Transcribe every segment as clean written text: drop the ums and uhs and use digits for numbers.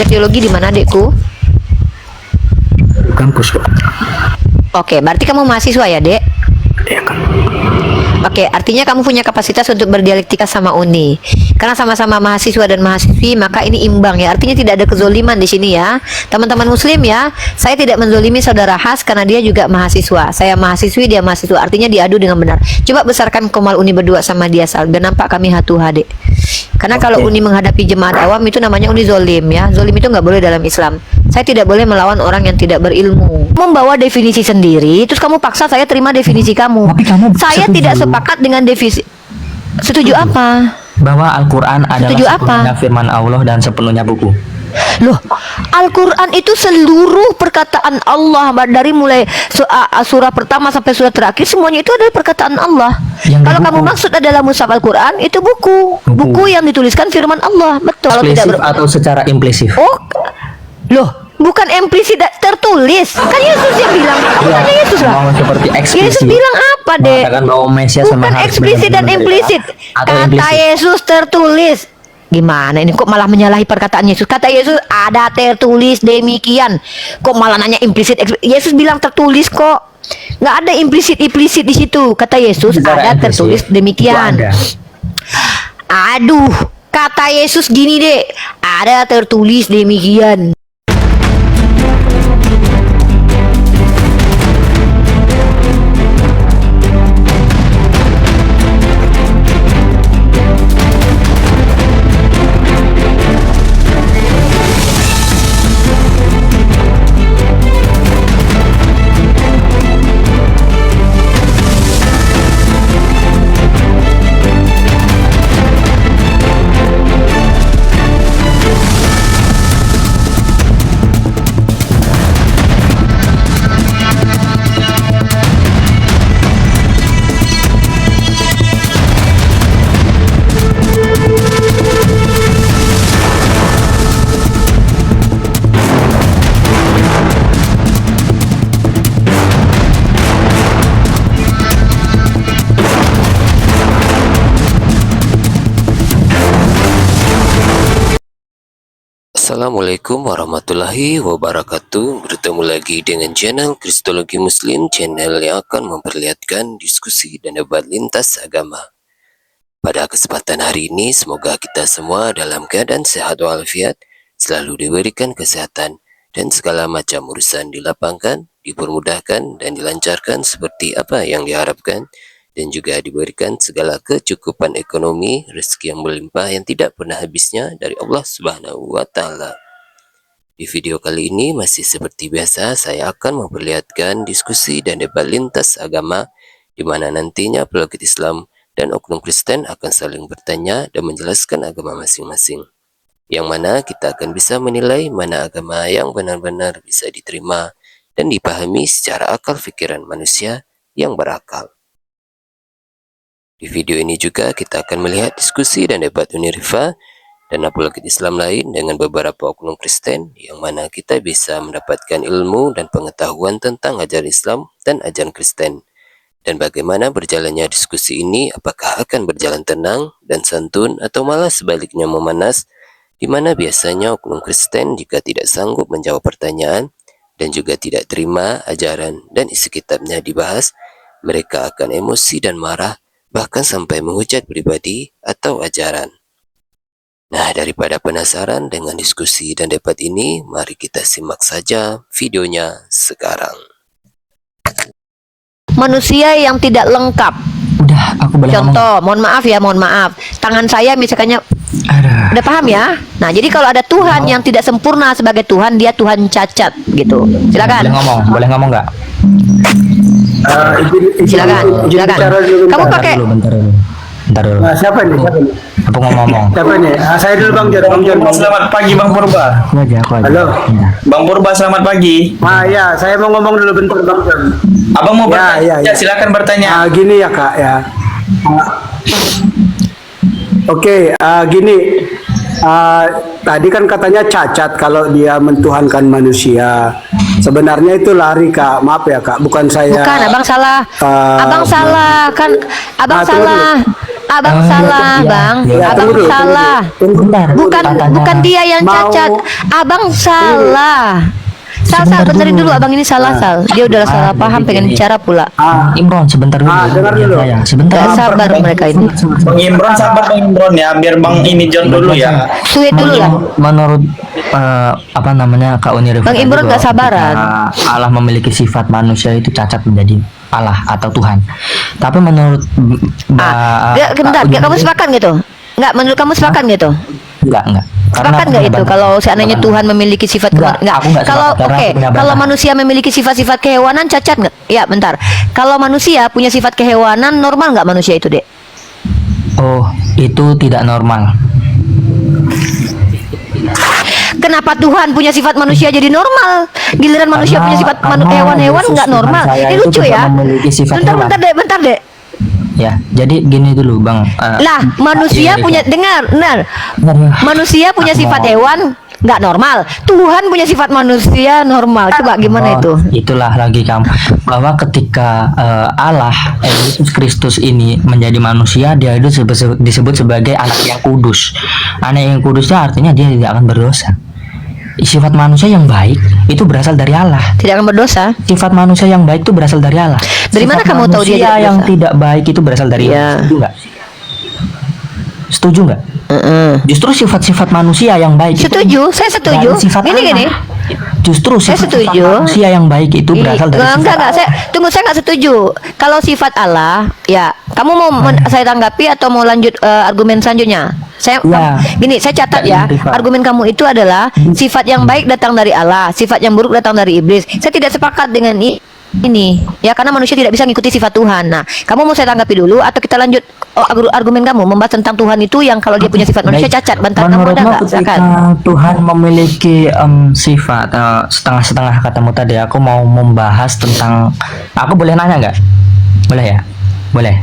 kuliah teologi di mana, Dekku? Kampus kok. Oke, berarti kamu mahasiswa ya, Dek? Ya kan. Oke, artinya kamu punya kapasitas untuk berdialektika sama Uni. Karena sama-sama mahasiswa dan mahasiswi, maka ini imbang ya. Artinya tidak ada kezoliman di sini ya. Teman-teman muslim ya, saya tidak menzolimi saudara Has karena dia juga mahasiswa. Saya mahasiswi, dia mahasiswa. Artinya diadu dengan benar. Coba besarkan Komal Uni berdua sama dia, Sal. Dan nampak kami hatu hade. Karena kalau Uni menghadapi jemaat awam itu namanya Uni zolim ya. Zolim itu nggak boleh dalam Islam. Saya tidak boleh melawan orang yang tidak berilmu. Membawa definisi sendiri, terus kamu paksa saya terima definisi kamu. Tapi kamu Saya setuju. tidak sepakat dengan definisi. Setuju apa? Bahwa Al-Quran adalah Setuju apa? sepenuhnya firman Allah dan sepenuhnya buku. Loh, Al-Quran itu seluruh perkataan Allah, dari mulai surah pertama sampai surah terakhir, semuanya itu adalah perkataan Allah. Yang Kalau di kamu buku. maksud adalah mushaf Al-Quran, itu buku. Buku yang dituliskan firman Allah, betul. Kalau tidak Eksplisit atau secara implisif? Oh, loh, bukan implisit tertulis. Kan Yesus yang bilang. Bukannya Yesus lah. Mau seperti eksplisit. Yesus bilang apa, Dek? Mengatakan bahwa Mesias Bukan memang harus eksplisit dan benar-benar implisit. atau Kata implisit. Yesus tertulis. Gimana ini kok malah menyalahi perkataan Yesus? Kata Yesus ada tertulis demikian. Kok malah nanya implisit? Yesus bilang tertulis kok. Nggak ada implisit di situ. Kata Yesus Secara ada implisit, tertulis itu demikian. ada. Aduh, kata Yesus gini, Dek. Ada tertulis demikian. Assalamualaikum warahmatullahi wabarakatuh. Bertemu lagi dengan channel Kristologi Muslim, channel yang akan memperlihatkan diskusi dan debat lintas agama. Pada kesempatan hari ini, semoga kita semua dalam keadaan sehat walafiat, selalu diberikan kesehatan, dan segala macam urusan dilapangkan, dipermudahkan, dan dilancarkan seperti apa yang diharapkan, dan juga diberikan segala kecukupan ekonomi, rezeki yang melimpah yang tidak pernah habisnya dari Allah Subhanahu wa Ta'ala. Di video kali ini masih seperti biasa, saya akan memperlihatkan diskusi dan debat lintas agama, di mana nantinya pelogit Islam dan oknum Kristen akan saling bertanya dan menjelaskan agama masing-masing, yang mana kita akan bisa menilai mana agama yang benar-benar bisa diterima dan dipahami secara akal pikiran manusia yang berakal. Di video ini juga kita akan melihat diskusi dan debat Unirifa dan apologet Islam lain dengan beberapa oknum Kristen, yang mana kita bisa mendapatkan ilmu dan pengetahuan tentang ajaran Islam dan ajaran Kristen. Dan bagaimana berjalannya diskusi ini, apakah akan berjalan tenang dan santun atau malah sebaliknya memanas, di mana biasanya oknum Kristen jika tidak sanggup menjawab pertanyaan dan juga tidak terima ajaran dan isi kitabnya dibahas, mereka akan emosi dan marah, bahkan sampai menghujat pribadi atau ajaran. Nah, daripada penasaran dengan diskusi dan debat ini, mari kita simak saja videonya sekarang. Manusia yang tidak lengkap. Udah, aku boleh ngomong. Contoh, mohon maaf. Tangan saya misalnya, Ada. udah paham ya? Nah, jadi kalau ada Tuhan yang tidak sempurna sebagai Tuhan, dia Tuhan cacat gitu. Silakan. Boleh ngomong nggak? Silakan. Kamu pakai Bentar dulu. Nah, siapa nih? Aku mau ngomong. Siapa nih? Saya dulu Bang Jon. Bang Jon. Selamat pagi Bang Purba. Aku aja. Halo. Ya. Bang Purba selamat pagi. Ya, saya mau ngomong dulu bentar Bang Jon. Abang mau bertanya? Ya. Silakan bertanya. Gini ya Kak ya. Oke, gini. Tadi kan katanya cacat kalau dia mentuhankan manusia. Sebenarnya itu lari Kak, maaf ya Kak, bukan saya. Bukan, abang salah. Abang salah kan, abang tunggu salah. Abang salah, iya, Bang. iya. Abang Tunggu dulu, salah. tunggu. Bentar. Bukan Katanya- bukan dia yang Mau- cacat. Abang salah. Sal, Sebentar benerin dulu. dulu abang ini salah, Sal. Dia udah salah jadi paham, pengen gini. bicara pula. Imron sebentar dulu. dengar dulu. Ya, sebentar. Gak sabar mereka ini. Bang Imron sabar Bang Imron ya, biar Bang ini John dulu ya. Sulit dulu lah. Menurut apa namanya Kak Uni Rifat Bang Imron tadi nggak bahwa sabaran. ketika Allah memiliki sifat manusia itu cacat menjadi Allah atau Tuhan. Tapi menurut Bentar, Kak Uni kamu Rifat- sepakat gitu? Enggak, menurut kamu sepakat gitu? Enggak. Sepakat nggak itu kalau seandainya Tuhan memiliki sifat Enggak, enggak? aku nggak Kalau sepakat, karena oke, aku punya kalau bantah. manusia memiliki sifat-sifat kehewanan cacat nggak? Ya, bentar. Kalau manusia punya sifat kehewanan normal nggak manusia itu, Dek? Oh, itu tidak normal. Kenapa Tuhan punya sifat manusia jadi normal? Giliran manusia punya sifat karena hewan-hewan Yesus nggak Tuhan normal. saya Ini itu lucu juga ya. memiliki sifat hewan. Bentar, Dek. Ya, jadi gini dulu, Bang. Lah, manusia Iya, punya benar. Manusia punya Aku sifat mau- hewan nggak normal. Tuhan punya sifat manusia normal. Coba gimana itu? Itulah lagi kamu bahwa ketika Allah Yesus Kristus ini menjadi manusia, dia itu disebut sebagai anak yang kudus. Anak yang kudusnya artinya dia tidak akan berdosa. Sifat manusia yang baik itu berasal dari Allah. Tidak akan berdosa. Sifat manusia yang baik itu berasal dari Allah. Dari mana Sifat kamu tahu dia manusia tidak yang berdosa? tidak baik itu berasal dari Iya. Allah. Setuju nggak? Setuju nggak? Heeh. Justru sifat-sifat manusia yang baik itu Setuju, saya setuju. dari sifat Gini. Allah. Justru Saya sifat-sifat setuju. manusia yang baik itu berasal dari sifat enggak, Allah. saya nggak setuju. Kalau sifat Allah, ya, kamu mau saya tanggapi atau mau lanjut argumen selanjutnya? Ya. Gini, saya catat ya. Rifat. Argumen kamu itu adalah sifat yang baik datang dari Allah, sifat yang buruk datang dari iblis. Saya tidak sepakat dengan ini, ya, karena manusia tidak bisa mengikuti sifat Tuhan. Nah, kamu mau saya tanggapi dulu atau kita lanjut argumen kamu membahas tentang Tuhan itu yang kalau dia punya sifat manusia Baik. cacat? Bentar, kamu ada Menurutmu nggak? ketika Silakan. Tuhan memiliki sifat setengah-setengah katamu tadi, aku mau membahas tentang, aku boleh nanya nggak? Boleh ya? Boleh.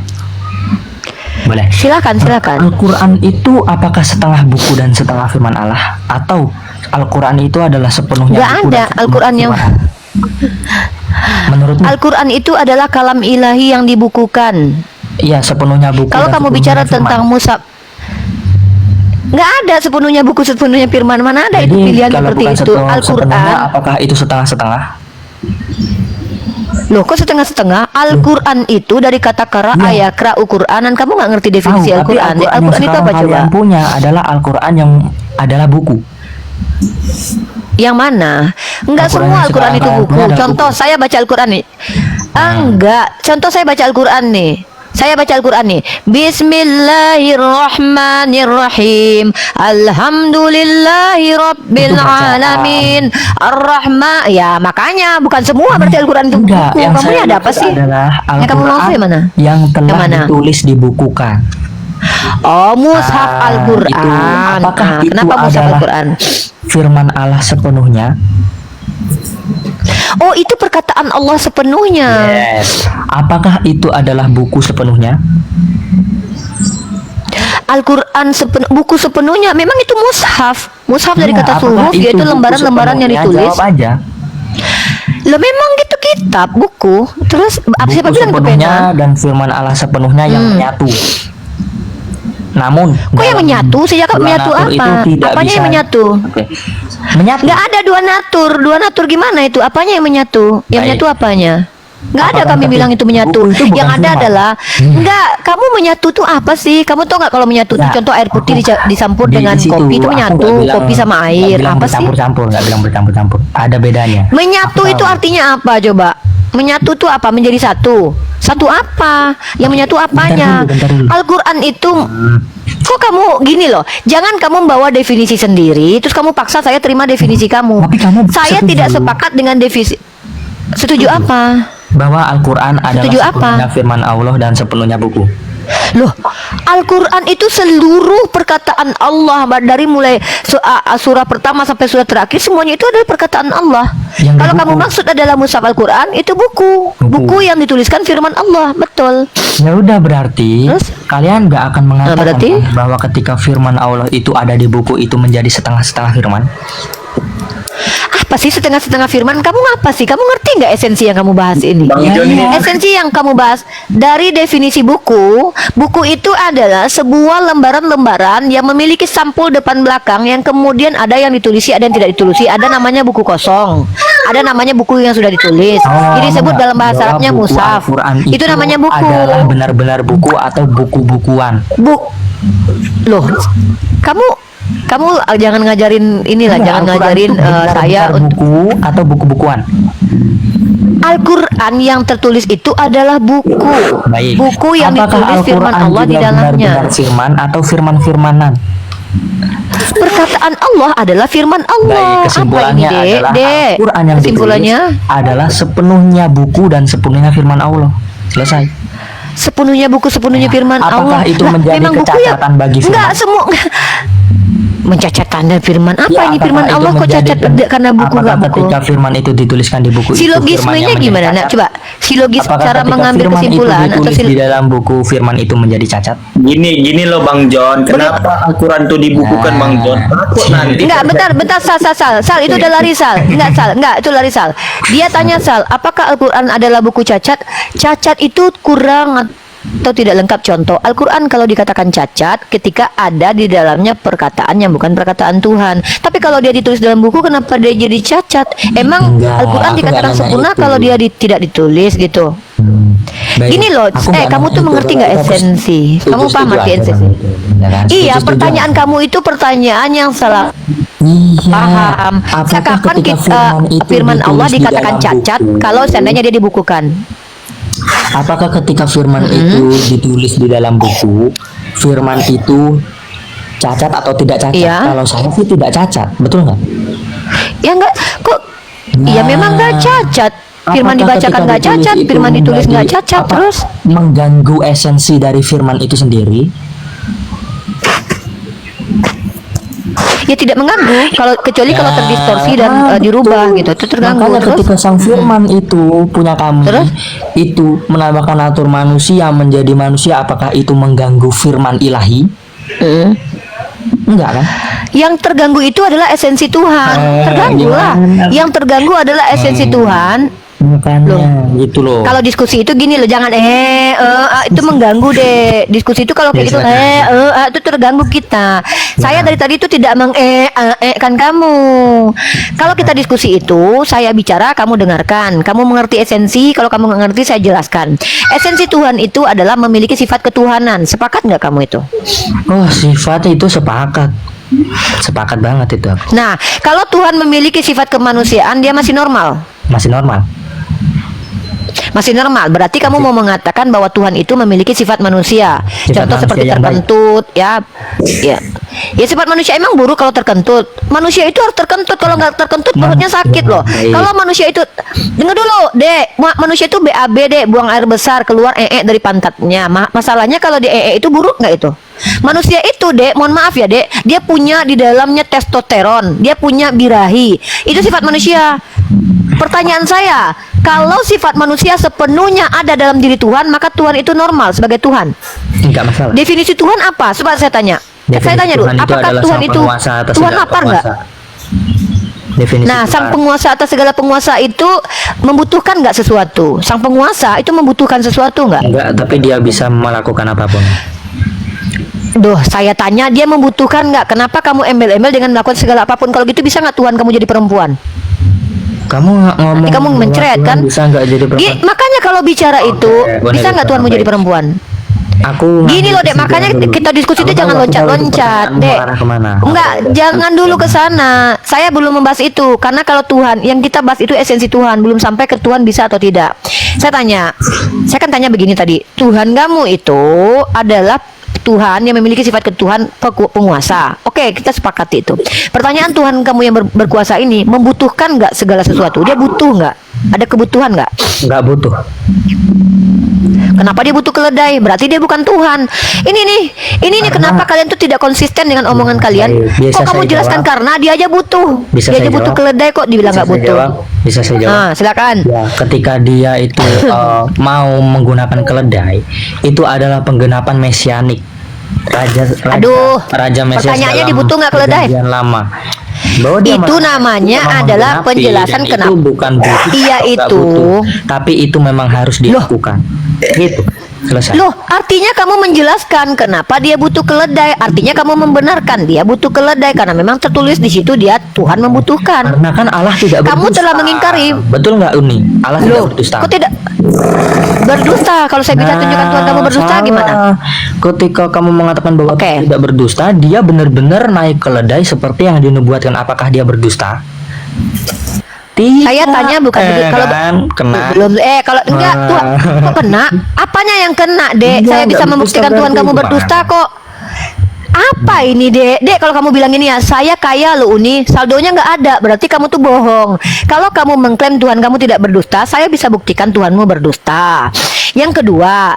Silakan. Al-Quran itu apakah setengah buku dan setengah firman Allah, atau Al-Quran itu adalah sepenuhnya Nggak buku ada dan sepenuhnya Al-Quran yang firman Allah? Menurutmu? Al-Quran itu adalah kalam ilahi yang dibukukan. Iya, sepenuhnya buku. Kalau dan kamu sepenuhnya bicara firman. tentang mushaf, nggak ada sepenuhnya buku sepenuhnya firman. Mana ada itu Jadi, pilihan kalau seperti bukan itu? sepenuhnya, Al-Quran. apakah itu setengah-setengah? Loh, kok setengah-setengah? Al-Quran itu dari kata kara Iya. ayakra Quranan. Kamu nggak ngerti definisi Tahu, tapi Al-Quran? Al-Quran yang Al-Quran itu sekarang apa coba? kalian punya adalah Al-Quran yang adalah buku. Yang mana? Enggak Al-Quran semua yang Al-Quran sekarang itu kalian buku. punya ada Contoh, buku. saya baca Al-Quran nih. Enggak. Contoh saya baca Al-Quran nih. Saya baca Al-Quran nih. Bismillahirrahmanirrahim. Alhamdulillahi rabbil Itu bacaan. alamin. Ar-Rahman. Ya, makanya bukan semua berarti Al-Quran itu Enggak, buku. yang Kamu saya ada apa maksud sih? adalah Yang kamu maksud yang mana? yang telah Yang mana? ditulis dibukukan. Oh, mushaf Ah, Al-Quran. itu, apakah Ah, itu kenapa mushaf adalah Al-Quran? Firman Allah sepenuhnya? Oh, itu perkataan Allah sepenuhnya. Yes. Apakah itu adalah buku sepenuhnya? Al-Quran buku sepenuhnya. Memang itu mushaf. Mushaf dari Iya, kata apakah suhuf, itu yaitu buku lembaran-lembaran yang sepenuhnya? ditulis. Jawab aja. Loh, memang gitu kitab, buku. Terus apa siapa Buku bilang itu sepenuhnya pena? dan firman Allah sepenuhnya yang menyatu. Namun Kok yang dalam menyatu? Sejak dua menyatu natur apa? itu tidak Apanya bisa- yang menyatu? Oke. Menyatu. Nggak ada dua natur. Dua natur gimana itu? Apanya yang menyatu? Yang Baik. menyatu apanya? Nggak ada Apakah kami tapi bilang itu menyatu. buku itu bukan Yang ada firman? adalah nggak. Kamu menyatu tuh apa sih? Kamu tau nggak kalau menyatu tuh Ya, contoh air putih dicampur Di dengan situ kopi itu aku menyatu. nggak bilang- Kopi sama nggak air. bilang Apa sih? bercampur-campur, nggak bilang bercampur-campur. Ada bedanya. Menyatu Aku itu tahu. artinya apa coba? Menyatu tuh apa? Menjadi satu. Satu apa? Yang menyatu apanya? Bentar dulu. Al-Quran itu kok kamu gini loh? Jangan kamu membawa definisi sendiri terus kamu paksa saya terima definisi kamu. Tapi kamu Saya setuju. tidak sepakat dengan definisi. Setuju apa? Bahwa Al-Quran adalah Setuju apa? sepenuhnya firman Allah dan sepenuhnya buku. Loh, Al-Quran itu seluruh perkataan Allah dari mulai surah pertama sampai surah terakhir semuanya itu adalah perkataan Allah. Yang Kalau di kamu buku. maksud adalah mushaf Al-Quran itu buku. Buku yang dituliskan firman Allah, betul. Ya udah, berarti Terus? kalian nggak akan mengatakan berarti? bahwa ketika firman Allah itu ada di buku itu menjadi setengah-setengah firman. Apa sih setengah-setengah firman? Kamu ngapa sih? Kamu ngerti nggak esensi yang kamu bahas ini? Bang John ini Esensi yang kamu bahas dari definisi buku, buku itu adalah sebuah lembaran-lembaran yang memiliki sampul depan belakang yang kemudian ada yang ditulisi, ada yang tidak ditulisi, ada namanya buku kosong, ada namanya buku yang sudah ditulis. Jadi disebut dalam bahasa Arabnya Buku mushaf. Al-Quran Itu namanya buku. adalah benar-benar buku atau buku-bukuan. Loh, kamu jangan ngajarin inilah, jangan Al-Quran ngajarin itu benar-benar saya untuk buku atau buku-bukuan. Al-Quran yang tertulis itu adalah buku. Baik. Buku yang Apakah ditulis firman Al-Quran Allah di juga dalamnya. benar-benar firman atau firman-firmanan? Perkataan Allah adalah firman Allah. Baik, kesimpulannya Apa ini, adalah Dek? Al-Quran yang Kesimpulannya ditulis adalah sepenuhnya buku dan sepenuhnya firman Allah. Selesai. sepenuhnya buku, sepenuhnya firman apakah Allah. itu Lah, menjadi memang buku yang kecacatan bagi firman? enggak semua mencacat tanda firman apa Ya, ini apakah firman itu Allah kok menjadi- cacat karena buku apakah enggak buku? ketika firman itu dituliskan di buku itu, Silogismenya firman yang gimana? menjadi Nak cacat? coba silogis Apakah cara ketika mengambil firman kesimpulan itu atau ditulis di dalam buku firman itu menjadi cacat? gini loh Bang John, kenapa Al-Quran tuh dibukukan Bang John? Takut nanti. Enggak, bentar, Sal, itu udah lari Sal. Enggak, itu lari Sal. Dia tanya Sal, apakah Al-Quran adalah buku cacat? Cacat itu kurang atau tidak lengkap. Contoh, Al-Quran kalau dikatakan cacat ketika ada di dalamnya perkataan yang bukan perkataan Tuhan. Tapi kalau dia ditulis dalam buku, kenapa dia jadi cacat? Emang Enggak, Al-Quran aku dikatakan nggak nanya sempurna itu. kalau dia tidak ditulis gitu. Baik, Gini loh, aku nggak kamu nanya tuh itu, mengerti nggak aku esensi? Kamu setuju paham arti aja esensi? sama itu, ya kan? Iya, Setuju pertanyaan aja. kamu itu pertanyaan yang salah. Iya. Paham. Apakah Kapan ketika firman Allah ditulis di dikatakan dalam cacat buku, kalau seandainya dia dibukukan? apakah ketika firman itu ditulis di dalam buku, firman itu cacat atau tidak cacat? Iya. Kalau saya sih tidak cacat, betul nggak? Ya enggak kok. Iya memang enggak cacat. Firman Apakah dibacakan ketika enggak ditulis cacat, itu firman ditulis enggak menjadi- cacat apa, terus. mengganggu esensi dari firman itu sendiri? Ya tidak mengganggu kalau kecuali kalau terdistorsi dan dirubah gitu. Itu terganggu Makanya terus. ketika sang firman itu punya kami, Terus? itu menambahkan atur manusia menjadi manusia, apakah itu mengganggu firman ilahi? Enggak kan? Yang terganggu itu adalah esensi Tuhan. Terganggu lah. gimana? Yang terganggu adalah esensi Tuhan. Makanya gitu loh. Kalau diskusi itu gini loh, jangan itu mengganggu deh. Diskusi itu kalau kayak gitu itu terganggu kita. Saya dari tadi itu tidak kan kamu. Kalau kita diskusi itu, saya bicara, kamu dengarkan. Kamu mengerti esensi, kalau kamu nggak ngerti saya jelaskan. Esensi Tuhan itu adalah memiliki sifat ketuhanan. Sepakat nggak kamu itu? Oh, sifat itu sepakat. Sepakat banget itu. Nah, kalau Tuhan memiliki sifat kemanusiaan, dia masih normal. Masih normal. Masih normal. Berarti kamu mau mengatakan bahwa Tuhan itu memiliki sifat manusia. Sifat Contoh manusia seperti yang terkentut, ya. Ya sifat manusia emang buruk kalau terkentut. Manusia itu harus terkentut. Kalau nggak terkentut perutnya sakit loh. Baik. Kalau manusia itu, dengar dulu, Dek. Manusia itu BAB, Dek, buang air besar, keluar dari pantatnya. Masalahnya kalau di itu buruk nggak itu? Manusia itu, Dek, mohon maaf ya, Dek, dia punya di dalamnya testosteron, dia punya birahi. Itu sifat manusia. Pertanyaan saya, kalau sifat manusia sepenuhnya ada dalam diri Tuhan, maka Tuhan itu normal sebagai Tuhan. Enggak masalah. Definisi Tuhan apa? Coba saya tanya. Definisi Saya tanya dulu, Tuhan itu apakah adalah Tuhan sang itu penguasa atas Tuhan segala lapar nggak? penguasa. Definisi Nah, sang Tuhan. penguasa atas segala penguasa itu membutuhkan nggak sesuatu? Sang penguasa itu membutuhkan sesuatu nggak? Enggak, tapi dia bisa melakukan apapun. Duh, saya tanya dia membutuhkan nggak? Kenapa kamu embel-embel dengan melakukan segala apapun? Kalau gitu bisa nggak Tuhan kamu jadi perempuan? Kamu ngomong Nanti kamu bahwa mencret Tuhan kan? bisa nggak jadi perempuan? Makanya kalau bicara itu, boleh, bisa nggak Tuhan mau jadi baik. perempuan? Aku Gini loh, Dek, ngambil makanya kesimpulan dulu. kita diskusi itu Aku jangan tahu, aku tahu itu loncat-loncat, pertanyaanmu Dek. arah kemana. Enggak, jangan dulu ke sana. Saya belum membahas itu karena kalau Tuhan yang kita bahas itu esensi Tuhan, belum sampai ke Tuhan bisa atau tidak. Saya kan tanya begini tadi, Tuhan kamu itu adalah Tuhan yang memiliki sifat ketuhan penguasa. Oke, kita sepakati itu. Pertanyaan Tuhan kamu yang berkuasa ini membutuhkan nggak segala sesuatu? Dia butuh nggak? Ada kebutuhan nggak? Nggak butuh. Kenapa dia butuh keledai? Berarti dia bukan Tuhan. Ini nih kenapa kalian tuh tidak konsisten dengan omongan kalian? Biasa Kok kamu saya jelaskan jawab. karena dia aja butuh. Bisa Dia saya aja butuh jawab. keledai kok dibilang Bisa nggak saya butuh. jawab? Bisa saya jawab. Nah, silakan. Ya, ketika dia itu mau menggunakan keledai, itu adalah penggenapan mesianik. Raja Aduh, Raja Mesias pertanyaannya dalam dibutuh nggak keledai? Perjanjian Lama. Bahwa dia Itu namanya memang adalah menggenapi, penjelasan dan kenapa. itu bukan butuh, Iya, nggak itu. butuh. Tapi itu memang harus dilakukan. Gitu. Selesai. Loh, artinya kamu menjelaskan kenapa dia butuh keledai. Artinya kamu membenarkan dia butuh keledai karena memang tertulis di situ dia Tuhan membutuhkan. Karena kan Allah tidak Kamu berdusta. telah mengingkari. Betul nggak Uni? Allah tidak Loh, berdusta. kok tidak berdusta? Kalau saya bisa tunjukkan Tuhan kamu berdusta salah. gimana? Ketika kamu mengatakan bahwa Oke. Tuhan tidak berdusta, dia benar-benar naik keledai seperti yang dinubuatkan. Apakah dia berdusta? Tidak. Saya tanya bukan kalau kan? Kena. belum kalau enggak Tuhan kok kena? Apanya yang kena, Dek? Enggak, Saya bisa enggak membuktikan berdusta Tuhan kamu berarti berdusta gimana? kok. Apa ini, Dek? Dek, kalau kamu bilang ini ya, saya kaya loh Uni, saldonya nggak ada, berarti kamu tuh bohong. Kalau kamu mengklaim Tuhan kamu tidak berdusta, saya bisa buktikan Tuhanmu berdusta. Yang kedua,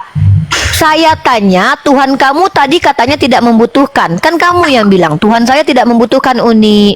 saya tanya, Tuhan kamu tadi katanya tidak membutuhkan. Kan kamu yang bilang, Tuhan saya tidak membutuhkan Uni.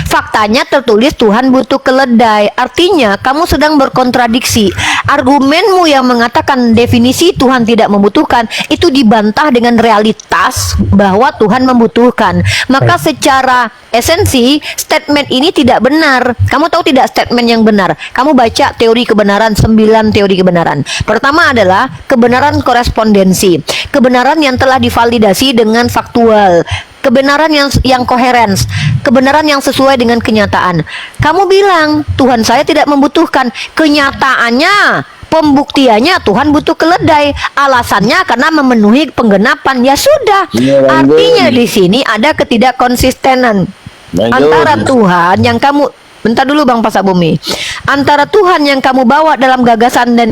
Faktanya tertulis Tuhan butuh keledai. Artinya kamu sedang berkontradiksi. Argumenmu yang mengatakan definisi Tuhan tidak membutuhkan itu dibantah dengan realitas bahwa Tuhan membutuhkan. Maka secara esensi statement ini tidak benar. Kamu tahu tidak statement yang benar? Kamu baca teori kebenaran, 9 teori kebenaran. Pertama adalah kebenaran korespondensi. Kebenaran yang telah divalidasi dengan faktual. Kebenaran yang koherens, kebenaran yang sesuai dengan kenyataan. Kamu bilang Tuhan saya tidak membutuhkan. Kenyataannya, pembuktiannya Tuhan butuh keledai. Alasannya karena memenuhi penggenapan. Ya sudah. Iya, Bang Artinya Gun. di sini ada ketidakkonsistenan Bang antara Gun. Tuhan yang kamu, bentar dulu Bang Pasak Bumi, antara Tuhan yang kamu bawa dalam gagasan dan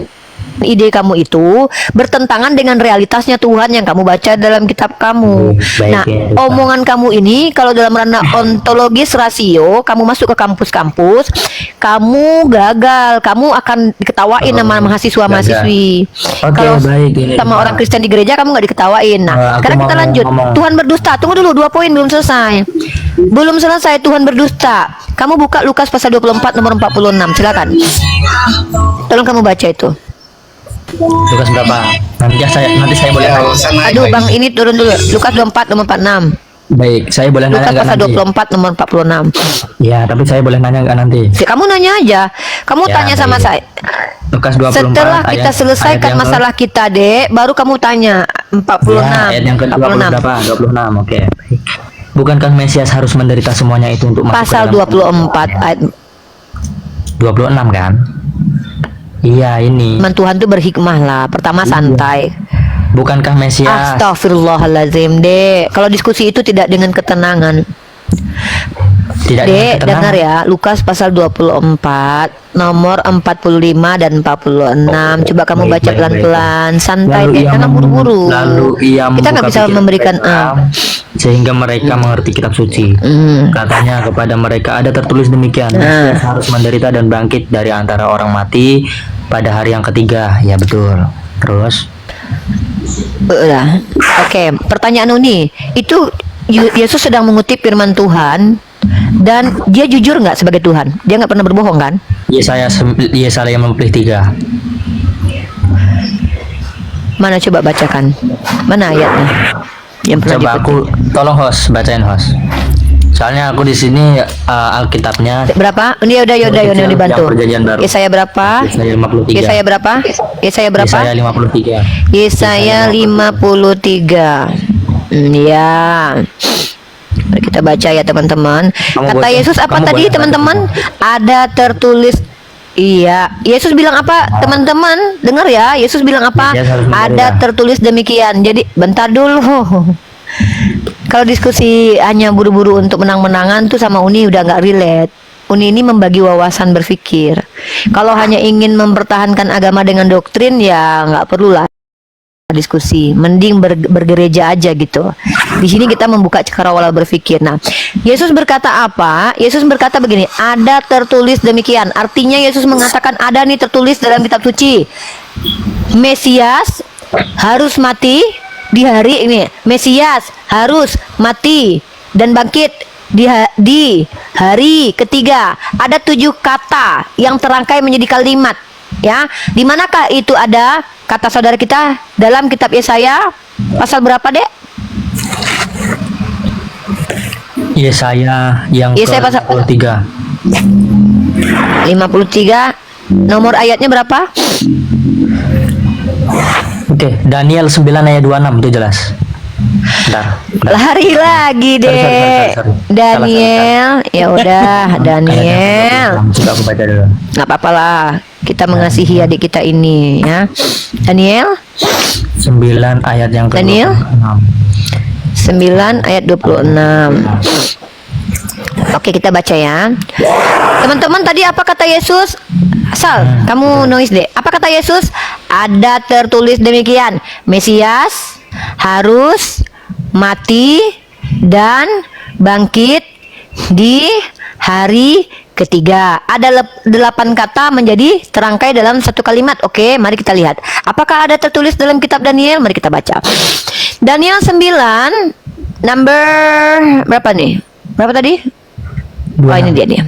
ide kamu itu bertentangan dengan realitasnya Tuhan yang kamu baca dalam kitab kamu. Baik, Nah, ya, omongan kamu ini kalau dalam ranah ontologis rasio, kamu masuk ke kampus-kampus, kamu gagal, kamu akan diketawain sama mahasiswa-mahasiswi. Oke, Kalau baik, ini sama Mbak. orang Kristen di gereja kamu nggak diketawain. Nah, Aku sekarang kita mau lanjut. ngomong. Tuhan berdusta. Tunggu dulu, 2 poin belum selesai. Belum selesai, Tuhan berdusta. Kamu buka Lukas pasal 24 nomor 46. Silakan. Tolong kamu baca itu. Lukas berapa? Nanti saya boleh nanya. Aduh, Bang, ini turun dulu. Lukas 24 nomor 46. Baik, saya boleh nanya Lukas nggak pasal nanti? 24 nomor 46. Ya, tapi saya boleh nanya nggak nanti? Kamu nanya aja. Kamu Ya, tanya sama baik. saya. Lukas 24 Setelah kita ayat selesaikan yang ke- masalah kita, Dek, baru kamu tanya 46. Ya, ayat yang ke-20 berapa? 26. Oke. Baik. Bukankah Mesias harus menderita semuanya itu untuk masuk Pasal ke dalam 24 ayat 26 kan? Iya, ini. Firman Tuhan tuh berhikmah lah. Pertama santai. Bukankah Mesias Astagfirullahaladzim, Dek. Kalau diskusi itu tidak dengan ketenangan. tidak Dek, dengan dengar ketenangan? ya, Lukas pasal 24 nomor 45 dan 46. Coba kamu Baik, baca baik, pelan-pelan, santai Lalu Dek, ia jangan mem- buru-buru. Lalu ia Kita nggak membuka bisa pikiran memberikan mereka, sehingga mereka mengerti kitab suci. Katanya kepada mereka, ada tertulis demikian, Mesias harus menderita dan bangkit dari antara orang mati pada hari yang ketiga. Ya betul. Terus Udah. Oke, pertanyaan Uni, itu Yesus sedang mengutip firman Tuhan dan dia jujur nggak sebagai Tuhan? Dia nggak pernah berbohong kan? Yesaya 53. Mana coba bacakan? Mana ayatnya? Yang pernah Coba aku dikutip. tolong host bacain host. Soalnya aku di sini Alkitabnya Berapa? Ini udah Yang dibantu. perjanjian baru. Yesaya berapa? Yesaya 53. Yesaya berapa? Yesaya berapa? Yesaya 53. Yesaya 53. Ya. Mari kita baca ya teman-teman. Kamu Kata boleh- Yesus apa kamu tadi boleh teman-teman? Ada tertulis. Iya, Yesus bilang apa teman-teman? Dengar ya, Yesus bilang apa? Yesus harus menderita. Ada tertulis demikian. Jadi bentar dulu. Kalau diskusi hanya buru-buru untuk menang-menangan tuh sama Uni udah nggak relate. Uni ini membagi wawasan berpikir. Kalau hanya ingin mempertahankan agama dengan doktrin ya nggak perlulah diskusi. Mending bergereja aja gitu. Di sini kita membuka cakrawala berpikir. Nah, Yesus berkata apa? Yesus berkata begini, ada tertulis demikian. Artinya Yesus mengatakan ada nih tertulis dalam kitab suci. Mesias harus mati di hari ini. Mesias harus mati dan bangkit di hari ketiga. Ada 7 kata yang terangkai menjadi kalimat. Ya, di manakah itu ada kata saudara kita dalam kitab Yesaya pasal berapa, Dek? Yesaya yang Yesaya pasal- ke-53. 53. Nomor ayatnya berapa? Oke, Daniel 9 ayat 26 itu jelas. Bentar. Lari lagi deh. Sorry. Daniel, ya udah Daniel. Coba aku baca dulu. Nggak apa-apa lah. Kita mengasihi adik kita ini ya. Daniel 9 ayat yang ke Daniel? 9 ayat 26. Oke, kita baca ya. Teman-teman, tadi apa kata Yesus? Sal, kamu nulis deh. Apa kata Yesus? Ada tertulis demikian. Mesias harus mati dan bangkit di hari ketiga. Ada 8 kata menjadi terangkai dalam satu kalimat. Oke, mari kita lihat. Apakah ada tertulis dalam kitab Daniel? Mari kita baca. Daniel 9 number berapa nih? Berapa tadi? Oh, ini dia nih.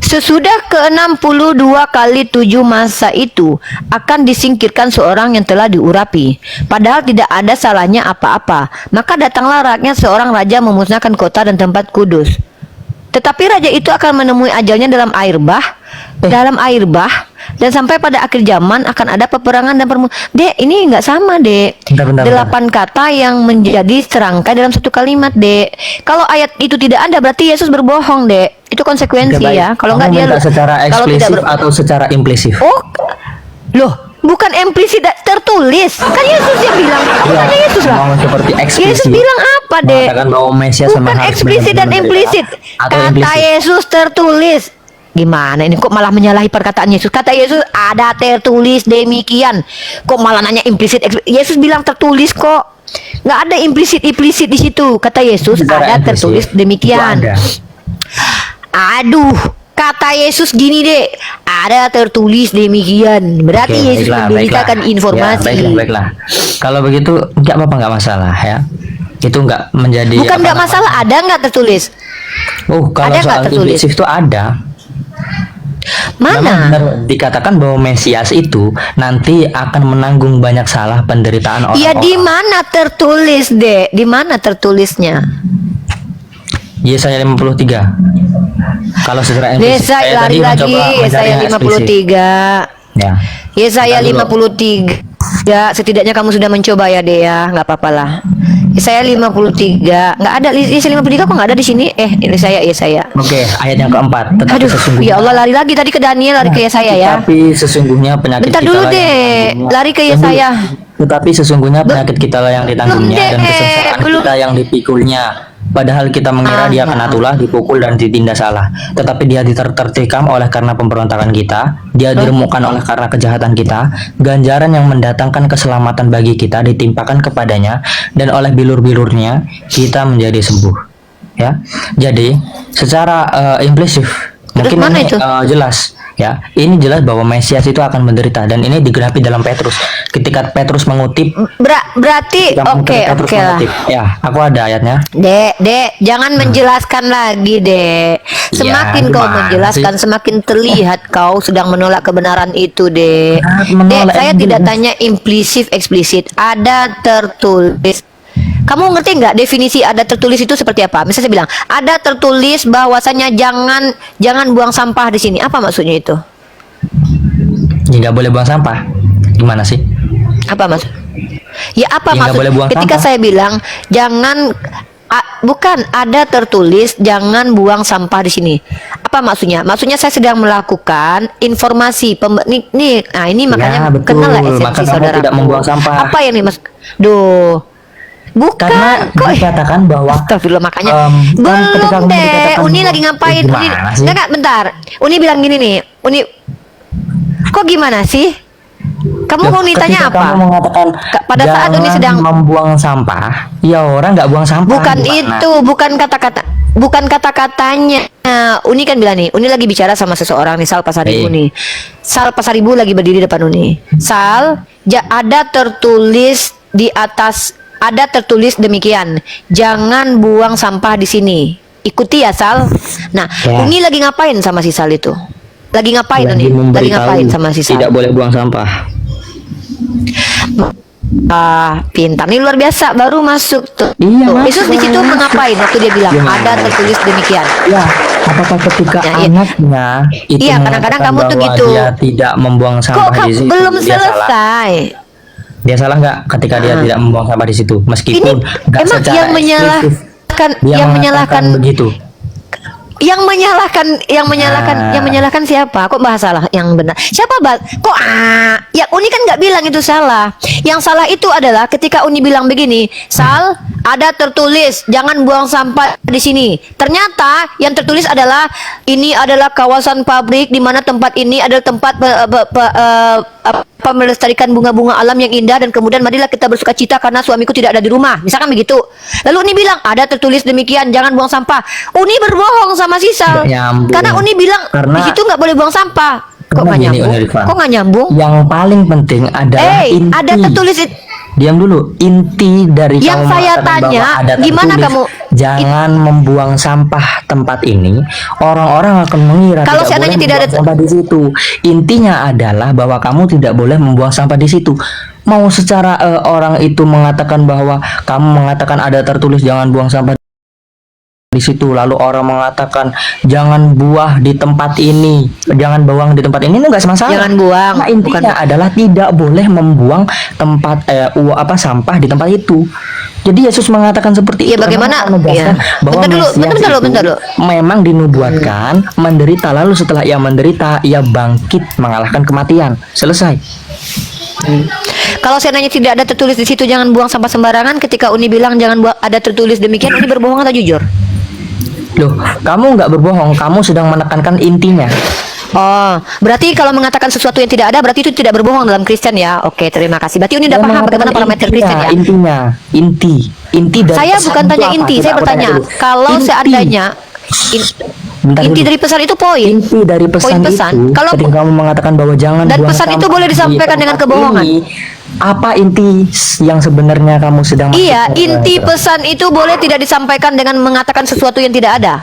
Sesudah ke-62 kali 7 masa itu akan disingkirkan seorang yang telah diurapi, padahal tidak ada salahnya apa-apa. Maka datanglah rakyatnya seorang raja memusnahkan kota dan tempat kudus. Tetapi raja itu akan menemui ajalnya dalam air bah, dan sampai pada akhir zaman akan ada peperangan dan Dek, ini nggak sama, Dek. Bentar. 8 kata yang menjadi serangkai dalam satu kalimat, Dek. Kalau ayat itu tidak ada, berarti Yesus berbohong, Dek. Itu konsekuensi Oke, baik. ya. Kalau nggak Kamu dia minta secara kalau tidak eksplisit atau secara implisif? Oh, loh, bukan implisit, tertulis. Kan Yesus yang bilang. Bukannya Yesus lah. Mau seperti eksplisit. Yesus bilang apa, Dek? Mengatakan bahwa Mesias Bukan memang harus eksplisit dan benar-benar implisit. menderita, atau Kata implisit. Yesus tertulis. Gimana ini, kok malah menyalahi perkataan Yesus? Kata Yesus ada tertulis demikian. Kok malah nanya implisit? Yesus bilang tertulis kok. Nggak ada implisit di situ. Kata Yesus Secara ada implisit, tertulis itu demikian. ada. Aduh, kata Yesus gini, Dek. Ada tertulis demikian. Berarti Oke, Yesus baiklah, memberitakan baiklah. informasi. Ya, baiklah. Kalau begitu nggak apa-apa, nggak masalah ya. Itu nggak menjadi Bukan apa nggak namanya. masalah, ada nggak tertulis? Oh, kalau Ada nggak soal tertulis? implisif itu ada. Memang Mana? benar dikatakan bahwa Mesias itu nanti akan menanggung banyak salah penderitaan orang-orang. Ya di mana tertulis, Dek? Di mana tertulisnya? Yesaya 53. Kalau secara implisit, Yesaya saya lari tadi lagi, mencoba mencari Yesaya yang eksplisit. 53. Ya. Yesaya Bentar dulu. 53. Ya, setidaknya kamu sudah mencoba ya, Dek ya. Nggak apa-apa lah. Yesaya 53. Nggak ada Yesaya 53 kok nggak ada di sini? Yesaya. Oke, ayat yang keempat. Tetapi Aduh, sesungguhnya, ya Allah, lari lagi tadi ke Daniel, lari ke Yesaya ya. Tetapi sesungguhnya penyakit Bentar kita dulu, lah yang Dek. ditanggungnya. Lari ke Tunggu. Yesaya. Tetapi sesungguhnya penyakit kita lah yang ditanggungnya Belum, dan Dek. kesengsaraan Belum. kita yang dipikulnya. Padahal kita mengira dia kena tulah, dipukul dan ditindas salah. Tetapi dia tertikam oleh karena pemberontakan kita. Dia diremukkan oleh karena kejahatan kita. Ganjaran yang mendatangkan keselamatan bagi kita ditimpakan kepadanya, dan oleh bilur-bilurnya kita menjadi sembuh. Ya, jadi secara implisit mungkin mana ini itu? jelas. Ya, ini jelas bahwa Mesias itu akan menderita, dan ini digenapi dalam Petrus. Ketika Petrus mengutip, Berarti oke lah. ya, aku ada ayatnya. Dek, jangan menjelaskan lagi, Dek. Semakin kau gimana menjelaskan, semakin terlihat kau sedang menolak kebenaran itu, Dek. Dek, Menolak saya yang tidak jelas. tanya implisit, eksplisit. Ada tertulis. Kamu ngerti nggak definisi ada tertulis itu seperti apa? Misalnya saya bilang, ada tertulis bahwasanya jangan buang sampah di sini. Apa maksudnya itu? Ya, nggak boleh buang sampah. Gimana sih? Apa maksud? Ya apa Ya, nggak maksud? boleh buang Ketika sampah. saya bilang bukan ada tertulis jangan buang sampah di sini. Apa maksudnya? Maksudnya saya sedang melakukan informasi ini makanya Ya, betul. kenal lah Maka esensi kamu saudara. tidak membuang sampah. Apa yang nih Mas? Bukan Karena kok. dikatakan bahwa Astagfirullah, makanya kan ketika belum kamu deh. dikatakan Uni bahwa- lagi ngapain? Uni, Gimana sih? enggak, bentar. Uni bilang gini nih. Uni, kok gimana sih? Kamu mau ditanya Ketika apa? Kamu mengatakan Pada saat Uni jangan sedang membuang sampah, ya orang nggak buang sampah. bukan gimana? itu, bukan kata-katanya. Nah, Uni kan bilang nih, Uni lagi bicara sama seseorang nih, Sal Pasaribu Baik. nih. Sal Pasaribu lagi berdiri depan Uni. Sal, ada tertulis di atas, ada tertulis demikian, jangan buang sampah di sini. Ikuti ya, Sal. Nah, Ya. Uni lagi ngapain sama si Sal itu? Lagi ngapain Uni? Lagi memberitahu ngapain sama si Sal? tidak boleh buang sampah. Pintar nih, luar biasa, baru masuk tuh. Iya, Tuh, masuk, Yesus di situ masuk. mengapain waktu dia bilang Gimana? ada tertulis demikian? Ya, apakah ketika Ya, iya. anaknya itu Iya, kadang-kadang mengatakan kamu tuh bahwa gitu. dia tidak membuang Kok sampah di situ, belum dia salah? selesai? Dia salah nggak ketika dia tidak membuang sampah di situ, Ini meskipun nggak emang secara yang eksplisit menyalahkan, dia yang mengatakan menyalahkan, begitu. yang menyalahkan siapa? Kok bahas salah? Yang benar siapa? Kok ya Uni kan nggak bilang itu salah. Yang salah itu adalah ketika Uni bilang begini, Sal, ada tertulis jangan buang sampah di sini. Ternyata yang tertulis adalah ini adalah kawasan pabrik di mana tempat ini adalah tempat melestarikan bunga-bunga alam yang indah, dan kemudian marilah kita bersukacita karena suamiku tidak ada di rumah. Misalkan begitu. Lalu Uni bilang ada tertulis demikian, jangan buang sampah. Uni berbohong sama si Sal. Nggak nyambung. Karena Uni bilang Karena- di situ nggak boleh buang sampah. Kok Karena nggak gini, nyambung? Unirfa. Kok nggak nyambung? Yang paling penting adalah inti. Ada tertulis Diam dulu. Inti dari Yang kamu saya mengatakan tanya, bahwa ada gimana tertulis, kamu- jangan membuang sampah tempat ini, orang-orang akan mengira Kalau tidak seandainya boleh tidak ada membuang sampah di situ. Intinya adalah bahwa kamu tidak boleh membuang sampah di situ. Mau secara orang itu mengatakan bahwa kamu mengatakan ada tertulis jangan buang sampah di situ, lalu orang mengatakan jangan buah di tempat ini, jangan buang di tempat ini, itu nggak masalah. Jangan buang, Nah, intinya adalah tidak boleh membuang tempat sampah di tempat itu. Jadi Yesus mengatakan seperti Iya, itu. bagaimana? Karena menegaskan Iya. bahwa Bentar dulu, Mesias bentar dulu, itu bentar dulu. memang dinubuatkan menderita, lalu setelah ia menderita ia bangkit mengalahkan kematian. Selesai. Kalau seandainya tidak ada tertulis di situ jangan buang sampah sembarangan, ketika Uni bilang jangan buang, ada tertulis demikian, Uni berbohong atau jujur? Loh, kamu nggak berbohong, kamu sedang menekankan intinya. Oh, berarti kalau mengatakan sesuatu yang tidak ada, berarti itu tidak berbohong dalam Kristen ya? Oke, terima kasih. Berarti Uni udah Saya paham mengatakan bagaimana parameter Kristen ya? Intinya, inti dari Saya pesan bukan itu tanya apa? inti, Coba saya aku tanya bertanya dulu. kalau Inti. seandainya Bentar inti dulu. dari pesan itu poin. Inti dari pesan, Poin pesan. itu Kalau ketika kamu mengatakan bahwa jangan dan buang pesan itu sampah boleh di disampaikan dengan tempat kebohongan. ini, apa inti yang sebenarnya kamu sedang Iya, maksudkan? inti pesan itu boleh tidak disampaikan dengan mengatakan sesuatu yang tidak ada.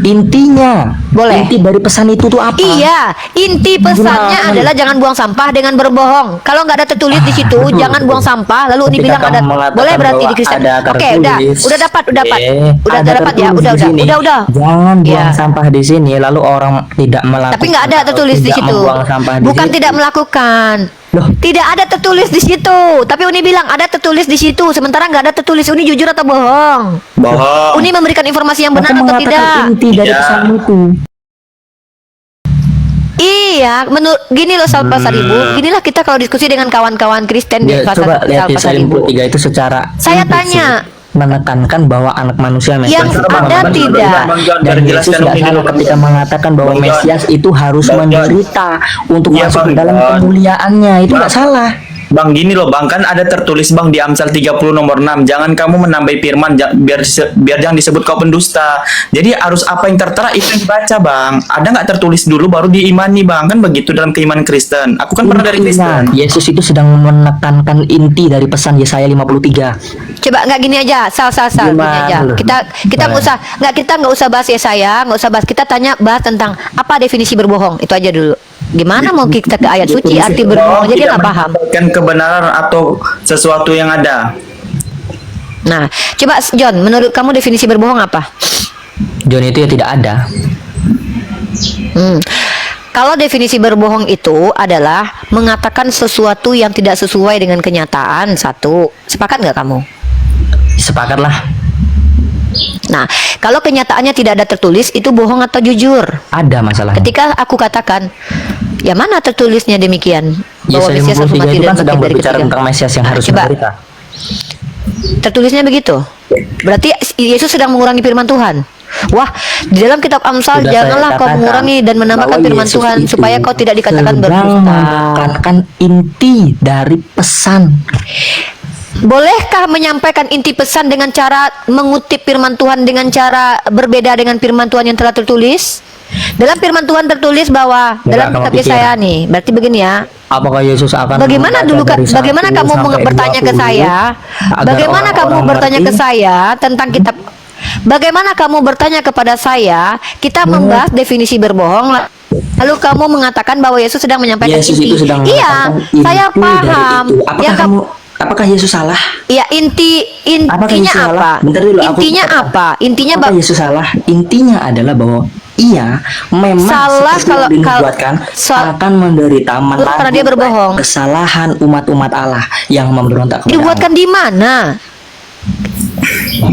Intinya, Boleh. inti dari pesan itu tuh apa? Iya, inti pesannya Gimana? adalah jangan buang sampah dengan berbohong. Kalau nggak ada tertulis di situ, betul, jangan betul. buang sampah. Lalu Uni Ketika bilang kamu ada, mengatakan boleh berarti bahwa di Kristen. ada Oke, tertulis, udah dapat. Udah ada dapat ya, tertulis di sini, udah. Jangan buang Iya. sampah di sini, lalu orang tidak melakukan. Tapi nggak ada atau tertulis di tidak situ. membuang sampah di Bukan situ. tidak melakukan. Loh. Tidak ada tertulis di situ. Tapi Uni bilang ada tertulis di situ. Sementara nggak ada tertulis. Uni jujur atau bohong? Bohong. Uni memberikan informasi yang benar Aku atau mengatakan tidak? inti dari Tidak. pesan itu. Iya, menurut gini loh Sal Pasaribu. Ginilah kita kalau diskusi dengan kawan-kawan Kristen di Ya, coba lihat di Salim Pasaribu. 3 itu secara Saya implisit tanya. menekankan bahwa anak manusia Yang Mesias itu ada menderita. tidak. Bang John, Dan biar Yesus jelaskan tidak Umi salah dulu. ketika mengatakan bahwa Bang John. Mesias itu harus Bang John. menderita untuk Iya, masuk Bang ke dalam John. kemuliaannya. Itu nggak salah. Bang, gini loh Bang, kan ada tertulis Bang di Amsal 30 nomor 6, jangan kamu menambahi firman biar jangan disebut kau pendusta. Jadi harus apa yang tertera itu yang dibaca Bang. Ada nggak tertulis dulu baru diimani Bang, kan begitu dalam keimanan Kristen. Aku kan pernah dari Intinya, Kristen. Yesus itu sedang menekankan inti dari pesan Yesaya 53. Coba nggak gini aja, Sal, gini Gimana aja. lu? Kita nggak usah, nggak usah bahas ya saya, nggak usah bahas. Kita bahas tentang apa definisi berbohong. Itu aja dulu. Gimana mau kita ke ayat suci arti berbohong? Jadi Tidak nggak paham. menyampaikan kebenaran atau sesuatu yang ada. Nah, coba John, menurut kamu definisi berbohong apa? John itu ya tidak ada. Kalau definisi berbohong itu adalah mengatakan sesuatu yang tidak sesuai dengan kenyataan. Satu, sepakat nggak kamu? Sepakatlah. Nah, kalau kenyataannya tidak ada tertulis, itu bohong atau jujur? Ada masalahnya. Ketika aku katakan, ya mana tertulisnya demikian? Bahwa Yesaya Mesias harus 53 mati itu dan kan sedang bangkit dari berbicara ketiga. tentang Mesias yang Nah, harus coba, menderita. tertulisnya begitu. Berarti Yesus sedang mengurangi firman Tuhan. Wah, di dalam kitab Amsal Sudah saya janganlah kau katakan mengurangi dan menambahkan bahwa firman Yesus Tuhan itu supaya kau tidak dikatakan sedang berdusta. menekankan inti dari pesan. Bolehkah menyampaikan inti pesan dengan cara mengutip firman Tuhan dengan cara berbeda dengan firman Tuhan yang telah tertulis? Dalam firman Tuhan tertulis bahwa Coba dalam kamu kitab pikir. Yesaya nih, berarti begini ya. Apakah Yesus akan Bagaimana membaca dulu dari bagaimana 1 kamu sampai bertanya ke 20 saya? agar Bagaimana kamu orang-orang bertanya ke mengerti? saya tentang kitab? Bagaimana kamu bertanya kepada saya? Kita membahas definisi berbohong. Lalu kamu mengatakan bahwa Yesus sedang menyampaikan Yesus inti. itu sedang Iya, mengatakan saya inti dari paham. itu. Apakah Yang kamu, apakah Yesus salah? ya Apakah intinya Yesus salah? apa? Bentar dulu, Intinya apa? Intinya apakah Yesus salah? Intinya adalah bahwa ia memang Salah seperti kalau- yang dinubuatkan akan menderita karena dia berbohong. kesalahan umat-umat Allah yang memberontak kepada dibuatkan di mana? Allah.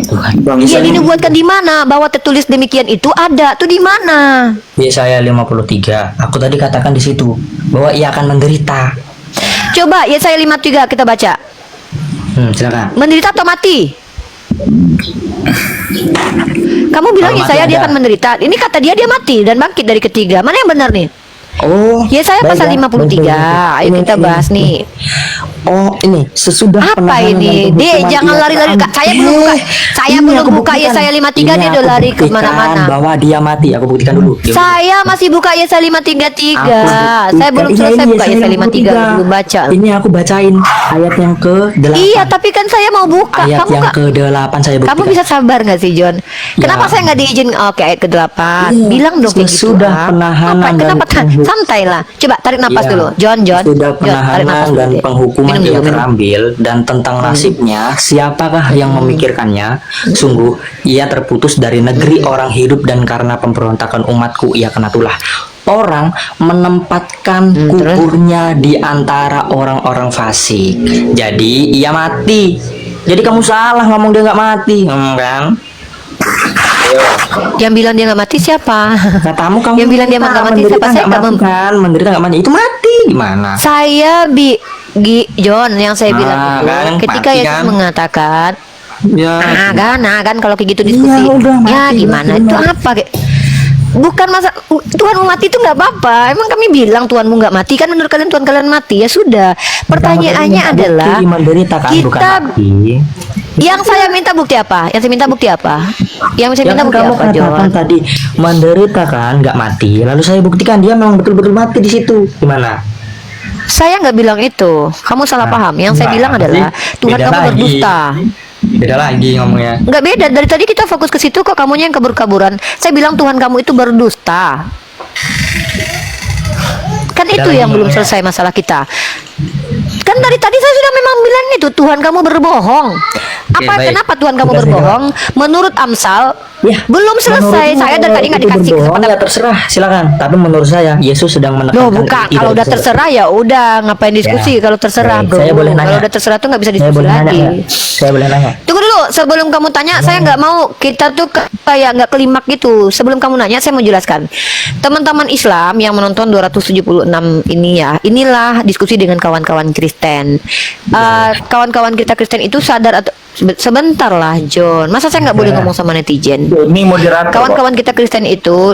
Tuhan. Bang, Iya, misalnya- dibuatkan di mana? Bahwa tertulis demikian itu ada tuh di mana? Yesaya 53. Aku tadi katakan di situ bahwa ia akan menderita. Coba Yesaya 53 kita baca. Silakan. Menderita atau mati? Kamu bilang Kalau Yesaya mati dia ada. akan menderita. Ini kata dia mati dan bangkit dari ketiga. Mana yang benar nih? Oh, Yesaya pasal 53. Ayo kita bahas nih. Oh, ini sesudah Apa penahanan ini? dan Dek, penghukuman jangan ia lari-lari. terambil. Saya belum buka. Saya Ini belum aku buka buktikan. Yesaya 53, Ini dia aku udah lari buktikan kemana-mana. bahwa dia mati. Aku buktikan dulu. Saya masih buka Yesaya 53. Saya belum Ini selesai buka Yesaya Yesaya 53, belum baca. Ini aku bacain ayat yang ke-8. Iya, tapi kan saya mau buka. Ayat Kamu yang nggak? ke-8 saya buktikan. Kamu bisa sabar nggak sih, John? Kenapa Ya. saya nggak diizin? Oke, ayat ke-8. Iya, Bilang dong kayak gitu. sesudah ah. penahanan Apa? dan Kenapa? penghukum- Santai lah. Coba tarik napas Iya. dulu. John. Sudah John, tarik napas penahanan dulu dan deh. penghukuman Minum ia dulu, minum. terambil dan tentang nasibnya siapakah yang memikirkannya? Sungguh ia terputus dari negeri orang hidup dan karena pemberontakan umatku ia kena tulah. Orang menempatkan terus? kuburnya di antara orang-orang fasik. Jadi ia mati. Jadi kamu salah ngomong dia nggak mati, kan? Yang bilang dia nggak mati siapa? Katamu kamu Yang bilang dia nggak mati siapa? Saya nggak mati kan? Menderita nggak mati itu mati gimana? Saya John, yang saya bilang itu kan, ketika mati Yesus kan? mengatakan Ya. kan kalau kayak gitu diskusi. Iya, udah, Ya mati, gimana? benar. Itu apa kayak? Bukan masa Tuhanmu mati itu nggak apa-apa. Emang kami bilang Tuhanmu nggak mati kan? Menurut kalian Tuhan kalian mati ya sudah. Pertanyaannya Pertama kali adalah bukti menderita kan bukan kita mati. yang saya minta bukti apa? Yang saya minta bukti apa? Yang saya minta Yang bukti kamu apa, katakan John? tadi menderita kan nggak mati. Lalu saya buktikan dia memang betul-betul mati di situ. Gimana? Saya nggak bilang itu. Kamu salah paham. Yang saya Nah, bilang adalah Tuhan beda kamu lagi. berdusta. Beda lagi ngomongnya. Nggak beda. Dari tadi kita fokus ke situ kok, kamunya yang kabur-kaburan. Saya bilang Tuhan kamu itu berdusta. Kan itu lagi yang belum ngomongnya. selesai masalah kita. Kan dari tadi saya sudah memang bilang itu Tuhan kamu berbohong. Apa baik. kenapa Tuhan kamu Sudah, berbohong? Menurut Amsal Ya, belum selesai. menurutmu Saya dari tadi nggak itu dikasih berbohong, kesempatan. ya terserah, silakan. Tapi menurut saya Yesus sedang menekankan Loh bukan, inti kalau dari udah surat. terserah ya udah ngapain diskusi Ya. kalau terserah Baik, bro. saya boleh nanya. Kalau udah terserah tuh nggak bisa Saya diskusi boleh nanya lagi. nggak? Saya boleh nanya. Tunggu dulu, sebelum kamu tanya, saya nggak mau kita tuh kayak nggak kelimak gitu. Sebelum kamu nanya, saya mau jelaskan. Teman-teman Islam yang menonton 276 ini ya, inilah diskusi dengan kawan-kawan Kristen. Kawan-kawan kita Kristen itu sadar atau sebentar lah John, masa saya nggak boleh Ya. ngomong sama netizen? Ini moderator. Kawan-kawan kita Kristen itu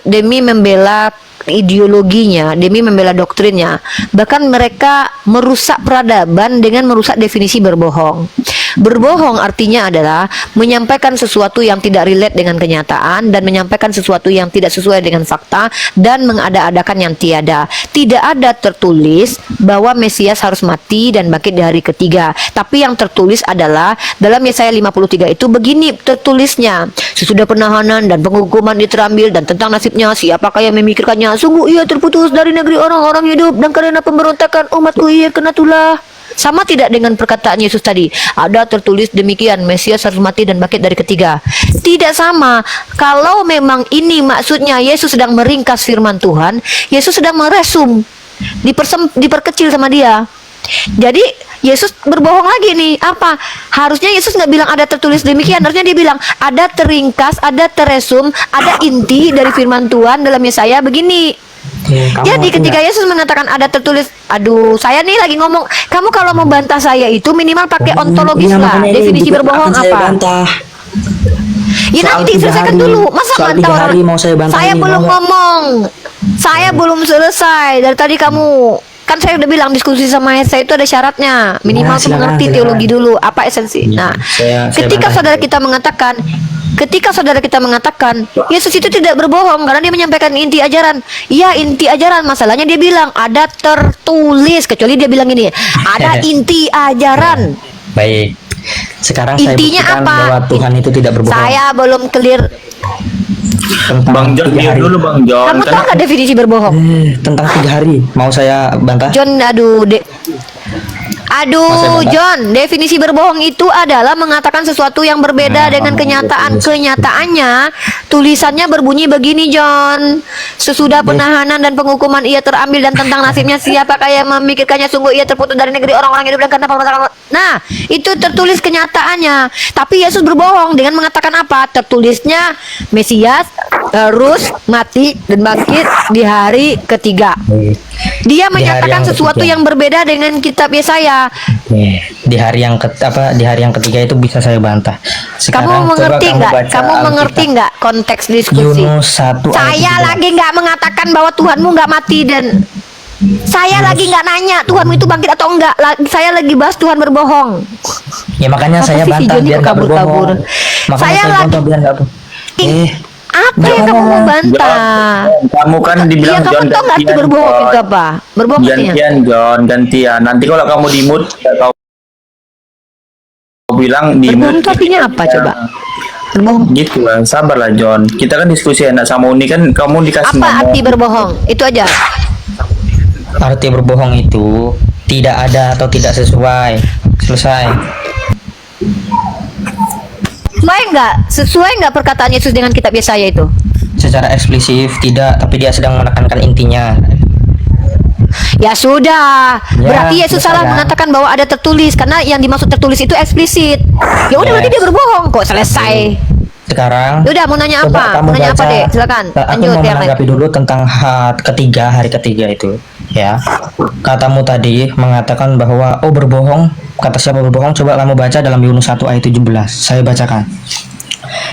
demi membela ideologinya, demi membela doktrinnya, bahkan mereka merusak peradaban dengan merusak definisi berbohong. Berbohong artinya adalah menyampaikan sesuatu yang tidak relate dengan kenyataan dan menyampaikan sesuatu yang tidak sesuai dengan fakta dan mengada-adakan yang tiada. Tidak ada tertulis bahwa Mesias harus mati dan bangkit di hari ketiga. Tapi yang tertulis adalah dalam Yesaya 53 itu begini tertulisnya. Sesudah penahanan dan penghukuman diterambil dan tentang nasibnya siapakah yang memikirkannya? Sungguh ia terputus dari negeri orang-orang hidup dan karena pemberontakan umatku ia kena tulah. Sama tidak dengan perkataan Yesus tadi? Ada tertulis demikian, Mesias harus mati dan bangkit dari ketiga. Tidak sama. Kalau memang ini maksudnya Yesus sedang meringkas firman Tuhan, Yesus sedang meresum, diperkecil sama dia. Jadi Yesus berbohong lagi nih. Apa? Harusnya Yesus nggak bilang ada tertulis demikian. Harusnya dia bilang ada teringkas, ada teresum, ada inti dari firman Tuhan dalam Yesaya begini. Kamu Jadi ngerti ketika nggak? Yesus mengatakan ada tertulis, aduh, saya nih lagi ngomong, kamu kalau mau bantah saya itu minimal pakai ontologis Iya, lah. makanya ini Definisi juga berbohong akan saya apa? bantah. Ya Soal nanti 3 selesaikan hari, dulu. Masa soal bantah 3 orang? hari mau saya bantah Saya ini, belum mau nggak? ngomong. Saya belum selesai. Dari tadi kamu kan saya udah bilang diskusi sama saya itu ada syaratnya. Minimal Ya, tuh mengerti silakan. teologi dulu, apa esensi. Ya, Nah, saya ketika bantah. saudara kita mengatakan Yesus itu tidak berbohong karena dia menyampaikan inti ajaran. Iya, inti ajaran. Masalahnya dia bilang ada tertulis, kecuali dia bilang ini, ada inti ajaran. Baik. Sekarang Intinya saya buktikan apa? bahwa Tuhan itu tidak berbohong. Saya belum clear. Tentang Bang John, 3 diam hari. dulu Bang John. Kamu tahu nggak definisi berbohong? Tentang 3 hari. Mau saya bantah? John, aduh, John, definisi berbohong itu adalah mengatakan sesuatu yang berbeda dengan kenyataan. Kenyataannya, tulisannya berbunyi begini, John. Sesudah penahanan dan penghukuman ia terambil dan tentang nasibnya siapakah yang memikirkannya, sungguh ia terputus dari negeri orang-orang hidup dan karena pemberontakan. Nah, itu tertulis kenyataannya. Tapi Yesus berbohong dengan mengatakan apa? Tertulisnya Mesias harus mati dan bangkit di hari ketiga. Dia menyatakan yang sesuatu ketiga. yang berbeda dengan kitab Yesaya. Di hari yang di hari yang ketiga itu bisa saya bantah. Sekarang Kamu mengerti coba nggak? baca Kamu mengerti Alkitab. nggak konteks diskusi? Yunus 1 ayat Saya 17. lagi nggak mengatakan bahwa Tuhanmu nggak mati dan saya lagi nggak nanya Tuhanmu itu bangkit atau enggak. Saya lagi bahas Tuhan berbohong. Ya makanya Apa saya sih si bantah Johnny biar kok nggak kabur-kabur? berbohong. Makanya Saya saya lagi- bantah biar nggak Apa yang kamu mau bantah? Kamu kan dibilang Iya, John kamu tahu nggak arti gantian, berbohong John. itu apa? Berbohong artinya. Gantian John, gantian. Nanti kalau kamu di mute, kau bilang di Berbohong mute. itu artinya apa coba? Berbohong. Gitu lah, sabarlah John. Kita kan diskusi enak sama Uni kan, kamu dikasih Apa ngomong. arti berbohong? Itu aja. Arti berbohong itu tidak ada atau tidak sesuai. Selesai. Sesuai nggak perkataan Yesus dengan kitab Yesaya itu? Secara eksplisit tidak, tapi dia sedang menekankan intinya. Ya sudah, Ya, berarti Yesus salah selesai. mengatakan bahwa ada tertulis karena yang dimaksud tertulis itu eksplisit. Ya udah, berarti Yes. dia berbohong kok, selesai. Sekarang Ya udah, mau nanya coba apa? kamu Mau nanya apa, baca. Dek? Silakan. Aku Lanjut mau yang lain. menanggapi dulu tentang hari ketiga itu, ya. Katamu tadi mengatakan bahwa berbohong. Kata siapa berbohong? Coba kamu baca dalam Yunus 1 ayat 17. Saya bacakan.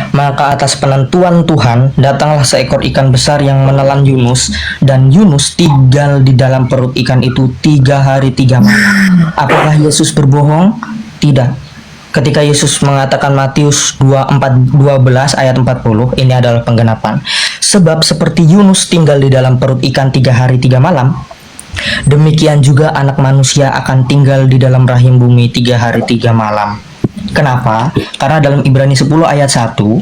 Maka atas penentuan Tuhan datanglah seekor ikan besar yang menelan Yunus, dan Yunus tinggal di dalam perut ikan itu 3 hari 3 malam. Apakah Yesus berbohong? Tidak. Ketika Yesus mengatakan Matius 12 ayat 40, ini adalah penggenapan. Sebab seperti Yunus tinggal di dalam perut ikan 3 hari 3 malam, demikian juga anak manusia akan tinggal di dalam rahim bumi 3 hari 3 malam. Kenapa? Karena dalam Ibrani 10 ayat 1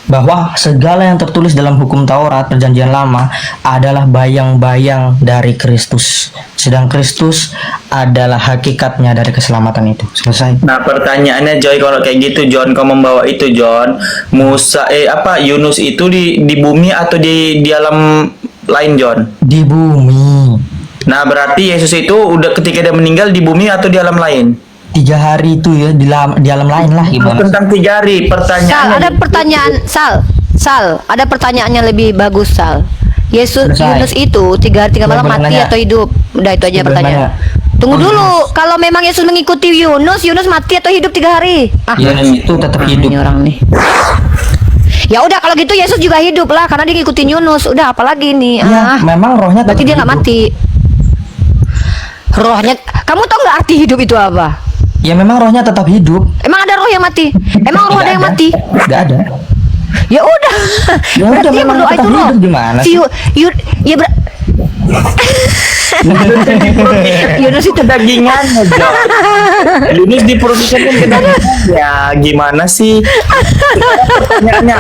bahwa segala yang tertulis dalam hukum Taurat perjanjian lama adalah bayang-bayang dari Kristus. Sedang Kristus adalah hakikatnya dari keselamatan itu. Selesai. Nah pertanyaannya Joy, kalau kayak gitu John, kau membawa itu John, Yunus itu di bumi atau di alam lain John? Di bumi. Nah berarti Yesus itu udah ketika dia meninggal di bumi atau di alam lain? 3 hari itu ya di alam lain lah gimana? Tentang 3 hari, Sal, pertanyaannya. ada pertanyaan, Sal, ada pertanyaannya lebih bagus, Sal. Yunus Selesai. itu 3 hari 3 malam Boleh mati nanya. atau hidup? Udah itu aja Boleh pertanyaan. nanya. Tunggu dulu, kalau memang Yesus mengikuti Yunus mati atau hidup 3 hari? Yunus itu tetap hidup. Ini orang nih. Ya udah, kalau gitu Yesus juga hidup lah karena dia ngikutin Yunus. Udah, apalagi nih? Ya, memang rohnya berarti tetap dia nggak hidup. mati. Rohnya, kamu tahu nggak arti hidup itu apa? Ya memang rohnya tetap hidup. Emang ada roh yang mati? Emang roh Nggak ada yang mati? Nggak ada. Ya udah. Ya udah, Berarti yang memang berdoa tetap itu roh. hidup gimana Si sih? Ya Yunus itu Kedagingannya John. Yunus diproduksi kan kedagingan. Ya gimana sih? Pertanyaannya,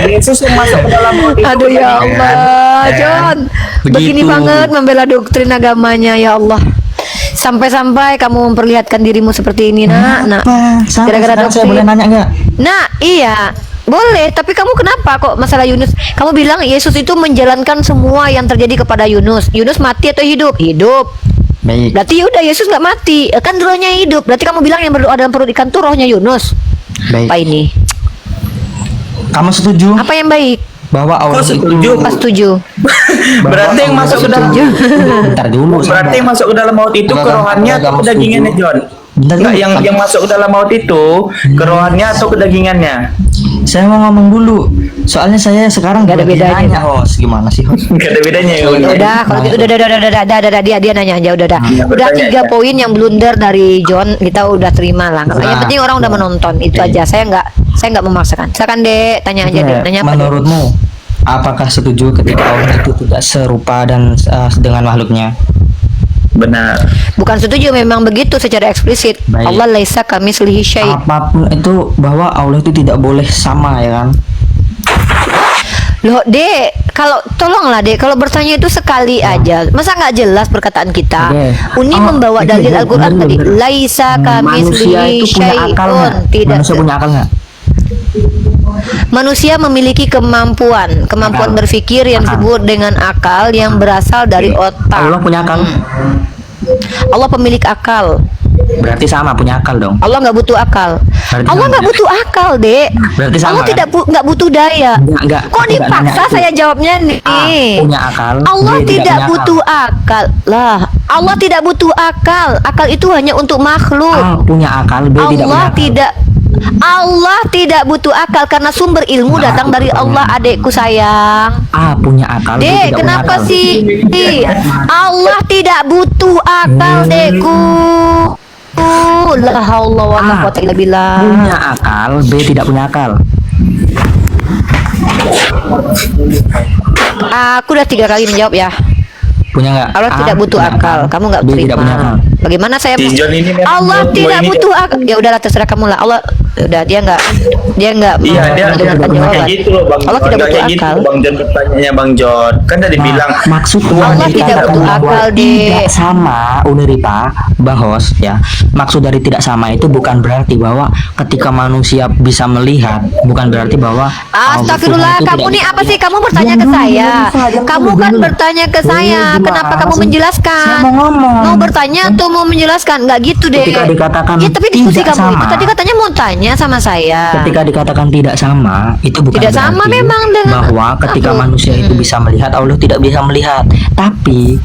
Yesus yang masuk ke dalam perut itu Aduh ya kedagingan. Allah, John. Begini Begitu. banget membela doktrin agamanya, ya Allah. Sampai-sampai kamu memperlihatkan dirimu seperti ini, nak. Gara-gara Sekarang saya doktrin. boleh nanya nggak? Nah, iya. Boleh, tapi kamu kenapa kok masalah Yunus? Kamu bilang Yesus itu menjalankan semua yang terjadi kepada Yunus. Yunus mati atau hidup? Hidup. Baik. Berarti udah Yesus nggak mati, kan rohnya hidup. Berarti kamu bilang yang berdoa dalam perut ikan tuh rohnya Yunus. Baik. Apa ini? Kamu setuju Apa yang baik? bahwa Allah Kok itu setuju? Pas setuju. Berarti yang masuk ke dalam Bentar dulu. Berarti yang masuk ke dalam maut itu Apakah- kerohannya apakah atau kamu kedagingannya setuju? John? Bentar Enggak, dulu. yang masuk ke dalam maut itu kerohannya atau kedagingannya? Saya mau ngomong dulu. Soalnya saya sekarang Nggak ada lagi bedanya. nanya, host. Gimana sih, host? Enggak ada bedanya ya. Ya udah, kalau gitu udah, dia nanya aja udah. Udah bertanya 3 aja. poin yang blunder dari John kita udah terima lah. Yang Nah, penting orang udah menonton itu aja. Saya nggak memaksakan. Silakan Dek, tanya aja Dek. Nanya apa? Dek? Menurutmu, apakah setuju ketika Allah itu tidak serupa dan dengan makhluknya? Benar. Bukan setuju, memang begitu secara eksplisit. Baik. Allah laisa kamitslihi syai'. Apapun itu bahwa Allah itu tidak boleh sama, ya kan? Loh, Dek, kalau tolonglah Dek, kalau bertanya itu sekali aja. Masa nggak jelas perkataan kita? Oke. Uni Oh, membawa itu dalil benar, Al-Qur'an benar, tadi. benar. Laisa Manusia kamislihi itu punya akal nggak? syai'un. Tidak. Manusia punya akal nggak? Manusia memiliki kemampuan Akal. berpikir yang Akal. disebut dengan akal yang berasal dari otak. Allah punya akal. Allah pemilik akal. Berarti sama punya akal dong. Allah nggak butuh akal. Berarti Allah sama. nggak butuh akal, Dek. Berarti sama, Allah kan? tidak nggak butuh daya. Enggak, Kok aku nggak nanya dipaksa itu. saya jawabnya nih? A punya akal, Allah B tidak punya butuh akal. Lah, Allah tidak butuh akal. Akal itu hanya untuk makhluk. A punya akal, B tidak punya Allah akal. tidak Allah tidak butuh akal karena sumber ilmu Nah, datang dari Allah, adekku sayang. A punya akal, B Dek, tidak punya kenapa akal. sih? Allah tidak butuh akal, Dekku. La haula wa la quwata illa billah. Punya akal, B tidak punya akal. Aku udah 3 kali menjawab ya. Punya nggak? Allah A tidak butuh punya akal. Kamu nggak B tidak punya terima. akal. Bagaimana saya? Si John ini memang Allah menurut tidak gua ini- butuh akal. Ya udahlah terserah kamu lah. Allah udah dia nggak Iya, mau dia mendengarkan kayak jawaban. gitu loh Bang. Allah tidak Nggak butuh kayak gitu akal. Bang John bertanya Bang John. Kan tadi Nah, bilang maksud Allah yang tidak dikatakan butuh bahwa akal, Dek. tidak sama Uniripa Bahos ya. Maksud dari tidak sama itu bukan berarti bahwa ketika manusia bisa melihat, bukan berarti bahwa Astagfirullah, Tuhan itu kamu tidak nih bisa apa sih? melihat. Kamu bertanya Diam ke dulu, saya. Uniripa, diam Kamu dulu, kan diam dulu. bertanya ke saya. Gimana Kenapa kamu sih? menjelaskan? Saya mau ngomong. Mau bertanya atau mau menjelaskan? Nggak gitu deh. Ketika dikatakan Ya tapi diskusi tidak kamu itu sama. tadi katanya mau tanya sama saya. Ketika dikatakan tidak sama, itu bukan Tidak sama berarti memang dengan bahwa ketika makhluk. manusia itu bisa melihat, Allah tidak bisa melihat. Tapi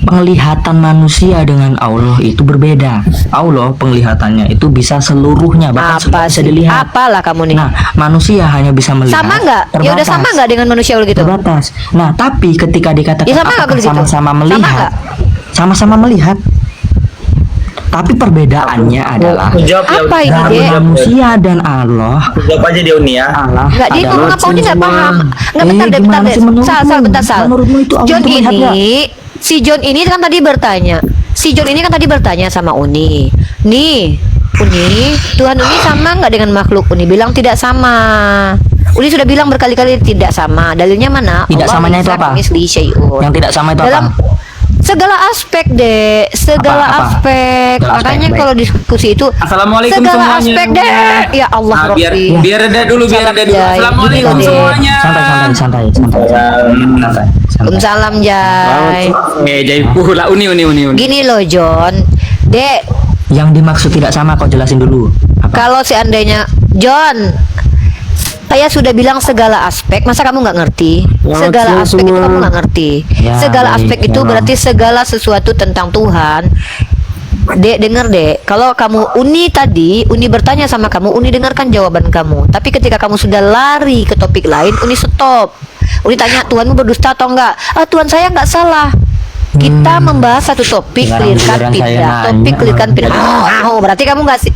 penglihatan manusia dengan Allah itu berbeda. Allah penglihatannya itu bisa seluruhnya, bahkan Apa bisa sih? dilihat. Apalah kamu nih? Nah, manusia hanya bisa melihat. Sama nggak? Ya udah terbatas. sama nggak dengan manusia gitu? Terbatas. Nah, tapi ketika dikatakan Ya sama nggak apakah begitu? sama-sama Sama melihat, nggak? sama-sama melihat. Tapi perbedaannya adalah jawab ya. Apa ini, dari Dek? manusia dan Allah. Jawab aja dia Uni ya. Allah Enggak, dia ngomong apa ini nggak paham. Enggak, bentar deh, bentar gimana deh. sih menurutmu? Sal, bentar, Sal. Menurutmu itu Allah John itu melihat nggak? si John ini kan tadi bertanya. Si John ini kan tadi bertanya sama Uni. Nih, Uni, Tuhan Uni sama nggak dengan makhluk? Uni bilang tidak sama. Uni sudah bilang berkali-kali tidak sama. Dalilnya mana? Tidak Allah samanya itu laisa apa? kamitslihi syai'un. Yang tidak sama itu Dalam apa? segala aspek deh, segala Apa? aspek. Segala aspek, Makanya baik. kalau diskusi itu Assalamualaikum segala semuanya. aspek deh. Ya Allah, Nah, biar Rofi. biar reda dulu, biar Salam, reda dulu. Jai. Assalamualaikum Gini loh, Dek. semuanya. Santai. Waalaikumsalam, Jai. Jadi pula uni. Gini loh, John. Dek, Yang dimaksud tidak sama kau jelasin dulu. Apa? kalau seandainya John, saya sudah bilang segala aspek, masa kamu nggak ngerti? Segala aspek itu kamu nggak ngerti. Ya, Segala baik, aspek itu ya. berarti segala sesuatu tentang Tuhan. Dek, denger dek. Kalau kamu Uni tadi, Uni bertanya sama kamu, Uni dengarkan jawaban kamu. Tapi ketika kamu sudah lari ke topik lain, Uni stop. Uni tanya, Tuhanmu berdusta atau enggak? Ah, Tuhan saya nggak salah. Kita membahas satu topik, Sekarang clearkan giliran saya tidak. nanya. Topik clearkan tidak. Berarti kamu nggak sih?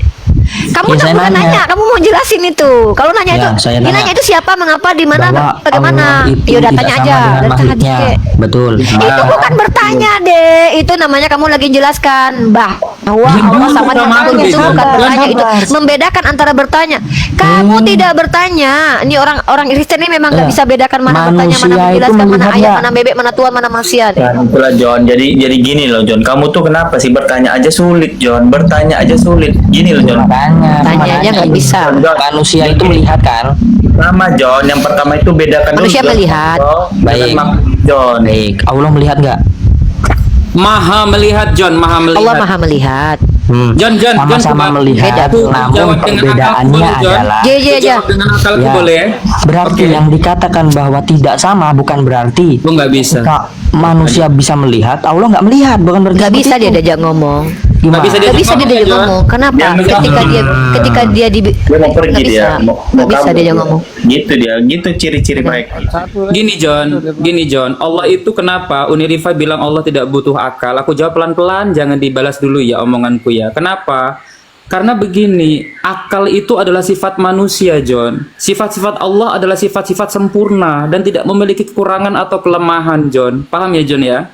Kamu Ya, tak saya bukan nanya. nanya, kamu mau jelasin itu. Kalau nanya Ya, itu, saya dia nanya. nanya itu siapa, mengapa, di mana, Bahwa bagaimana? Allah itu Yaudah tidak tanya sama aja. dengan Dari tadi, makhluknya. Dek. Betul. Itu bukan bertanya deh, itu namanya kamu lagi jelaskan bahwa Allah sama dengan makhluk itu bukan bertanya, itu membedakan antara bertanya. Kamu tidak bertanya. Ini orang Kristen ini memang nggak Ya. bisa bedakan mana bertanya, mana Manusia itu menjelaskan, mana melihat ayat, nggak? mana bebek, mana Tuhan, mana manusia deh. Nah, itulah John. Jadi gini loh John. Kamu tuh kenapa sih bertanya aja sulit John? Bertanya aja sulit. Gini loh John. Tanya aja nggak bisa. Manusia itu melihat kan? Sama John. Yang pertama itu bedakan dulu. Manusia John. melihat. Dengan Baik. makhluk, John. Baik. Allah melihat nggak? Maha melihat, John, maha melihat. Allah maha melihat. John, Sama-sama coba. melihat, Beda. namun Jawab dengan perbedaannya akalku, John. adalah Iya, iya, iya. Jawab dengan akalku Ya. boleh ya? berarti Oke. yang dikatakan bahwa tidak sama bukan berarti Lu nggak bisa. ketika manusia bisa melihat, Allah nggak melihat, bukan berarti Nggak seperti bisa dia itu. diajak ngomong. Gimana? Nggak bisa Nggak bisa dia diajak John. ngomong. Kenapa? Dia nggak Ketika bisa. dia di Dia mau pergi nggak dia. bisa. Nggak bisa kabur. dia diajak ngomong. Gitu dia. Gitu ciri-ciri mereka. Gini John, Allah itu kenapa Unirifa bilang Allah tidak butuh akal? Aku jawab pelan-pelan, jangan dibalas dulu ya omonganku ya. Kenapa? Karena begini, akal itu adalah sifat manusia, John. Sifat-sifat Allah adalah sifat-sifat sempurna dan tidak memiliki kekurangan atau kelemahan, John. Paham ya, John ya?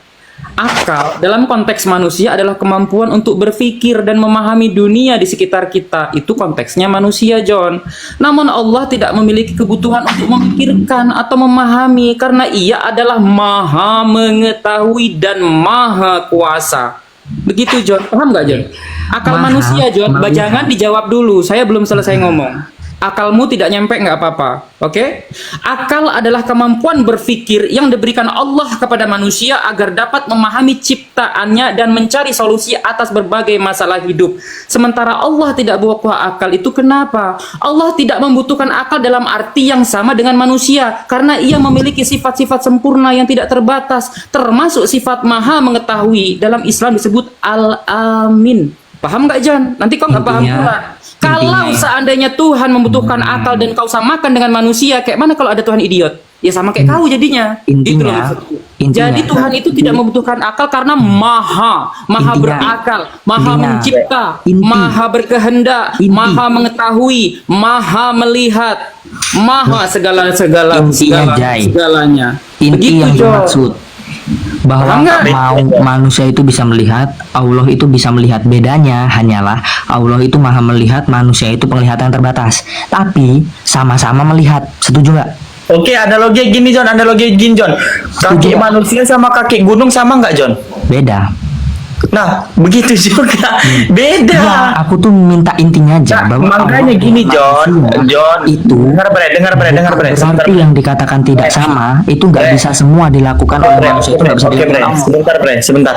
Akal dalam konteks manusia adalah kemampuan untuk berpikir dan memahami dunia di sekitar kita. Itu konteksnya manusia, John. Namun Allah tidak memiliki kebutuhan untuk memikirkan atau memahami karena Ia adalah Maha Mengetahui dan Maha Kuasa. Begitu, John. Paham nggak, John? Akal Maha manusia, John. melihat. Jangan dijawab dulu. Saya belum selesai ngomong. Akalmu tidak nyampe nggak apa-apa, oke? Akal adalah kemampuan berpikir yang diberikan Allah kepada manusia agar dapat memahami ciptaannya dan mencari solusi atas berbagai masalah hidup. Sementara Allah tidak buah akal, itu kenapa? Allah tidak membutuhkan akal dalam arti yang sama dengan manusia karena Ia memiliki sifat-sifat sempurna yang tidak terbatas, termasuk sifat Maha Mengetahui. Dalam Islam disebut Al-Amin. Paham nggak, John? Nanti kau nggak paham pula. Kalau seandainya Tuhan membutuhkan akal dan kau samakan dengan manusia, kayak mana kalau ada Tuhan idiot? Ya sama kayak kau jadinya. Gitu loh maksudku. Jadi Tuhan itu tidak membutuhkan akal karena maha Intinya. berakal, maha Intinya. mencipta, Inti. maha berkehendak, Inti. maha mengetahui, maha melihat, maha segalanya. Inti yang Jo. dimaksud bahwa Paham nggak? mau manusia itu bisa melihat, Allah itu bisa melihat. Bedanya hanyalah Allah itu maha melihat, manusia itu penglihatan terbatas. Tapi sama-sama melihat. Setuju nggak? Oke, analogi gini John, kaki manusia sama kaki gunung sama nggak John? Beda. Nah, begitu juga. Beda. Ya, aku tuh minta intinya aja Nah, bahwa makanya Allah gini dan John, manusia itu dengar bre. berarti yang dikatakan tidak sama itu nggak bisa semua dilakukan oleh manusia, itu nggak bisa Oke, bre. dilakukan. Sebentar.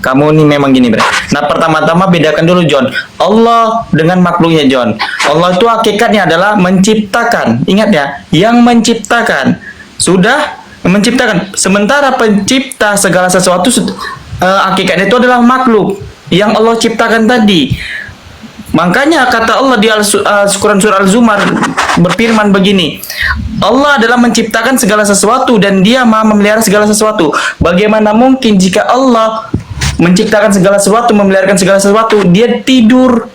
Kamu ini memang gini, bre. Nah, pertama-tama bedakan dulu, John. Allah dengan makhluknya, John. Allah itu hakikatnya adalah menciptakan. Ingat ya, yang menciptakan. Sudah menciptakan. Sementara pencipta segala sesuatu hakikatnya itu adalah makhluk yang Allah ciptakan tadi. Makanya kata Allah di Quran surah Al-Zumar berfirman begini, Allah adalah menciptakan segala sesuatu dan Dia Maha memelihara segala sesuatu. Bagaimana mungkin jika Allah menciptakan segala sesuatu, memelihara segala sesuatu, Dia tidur?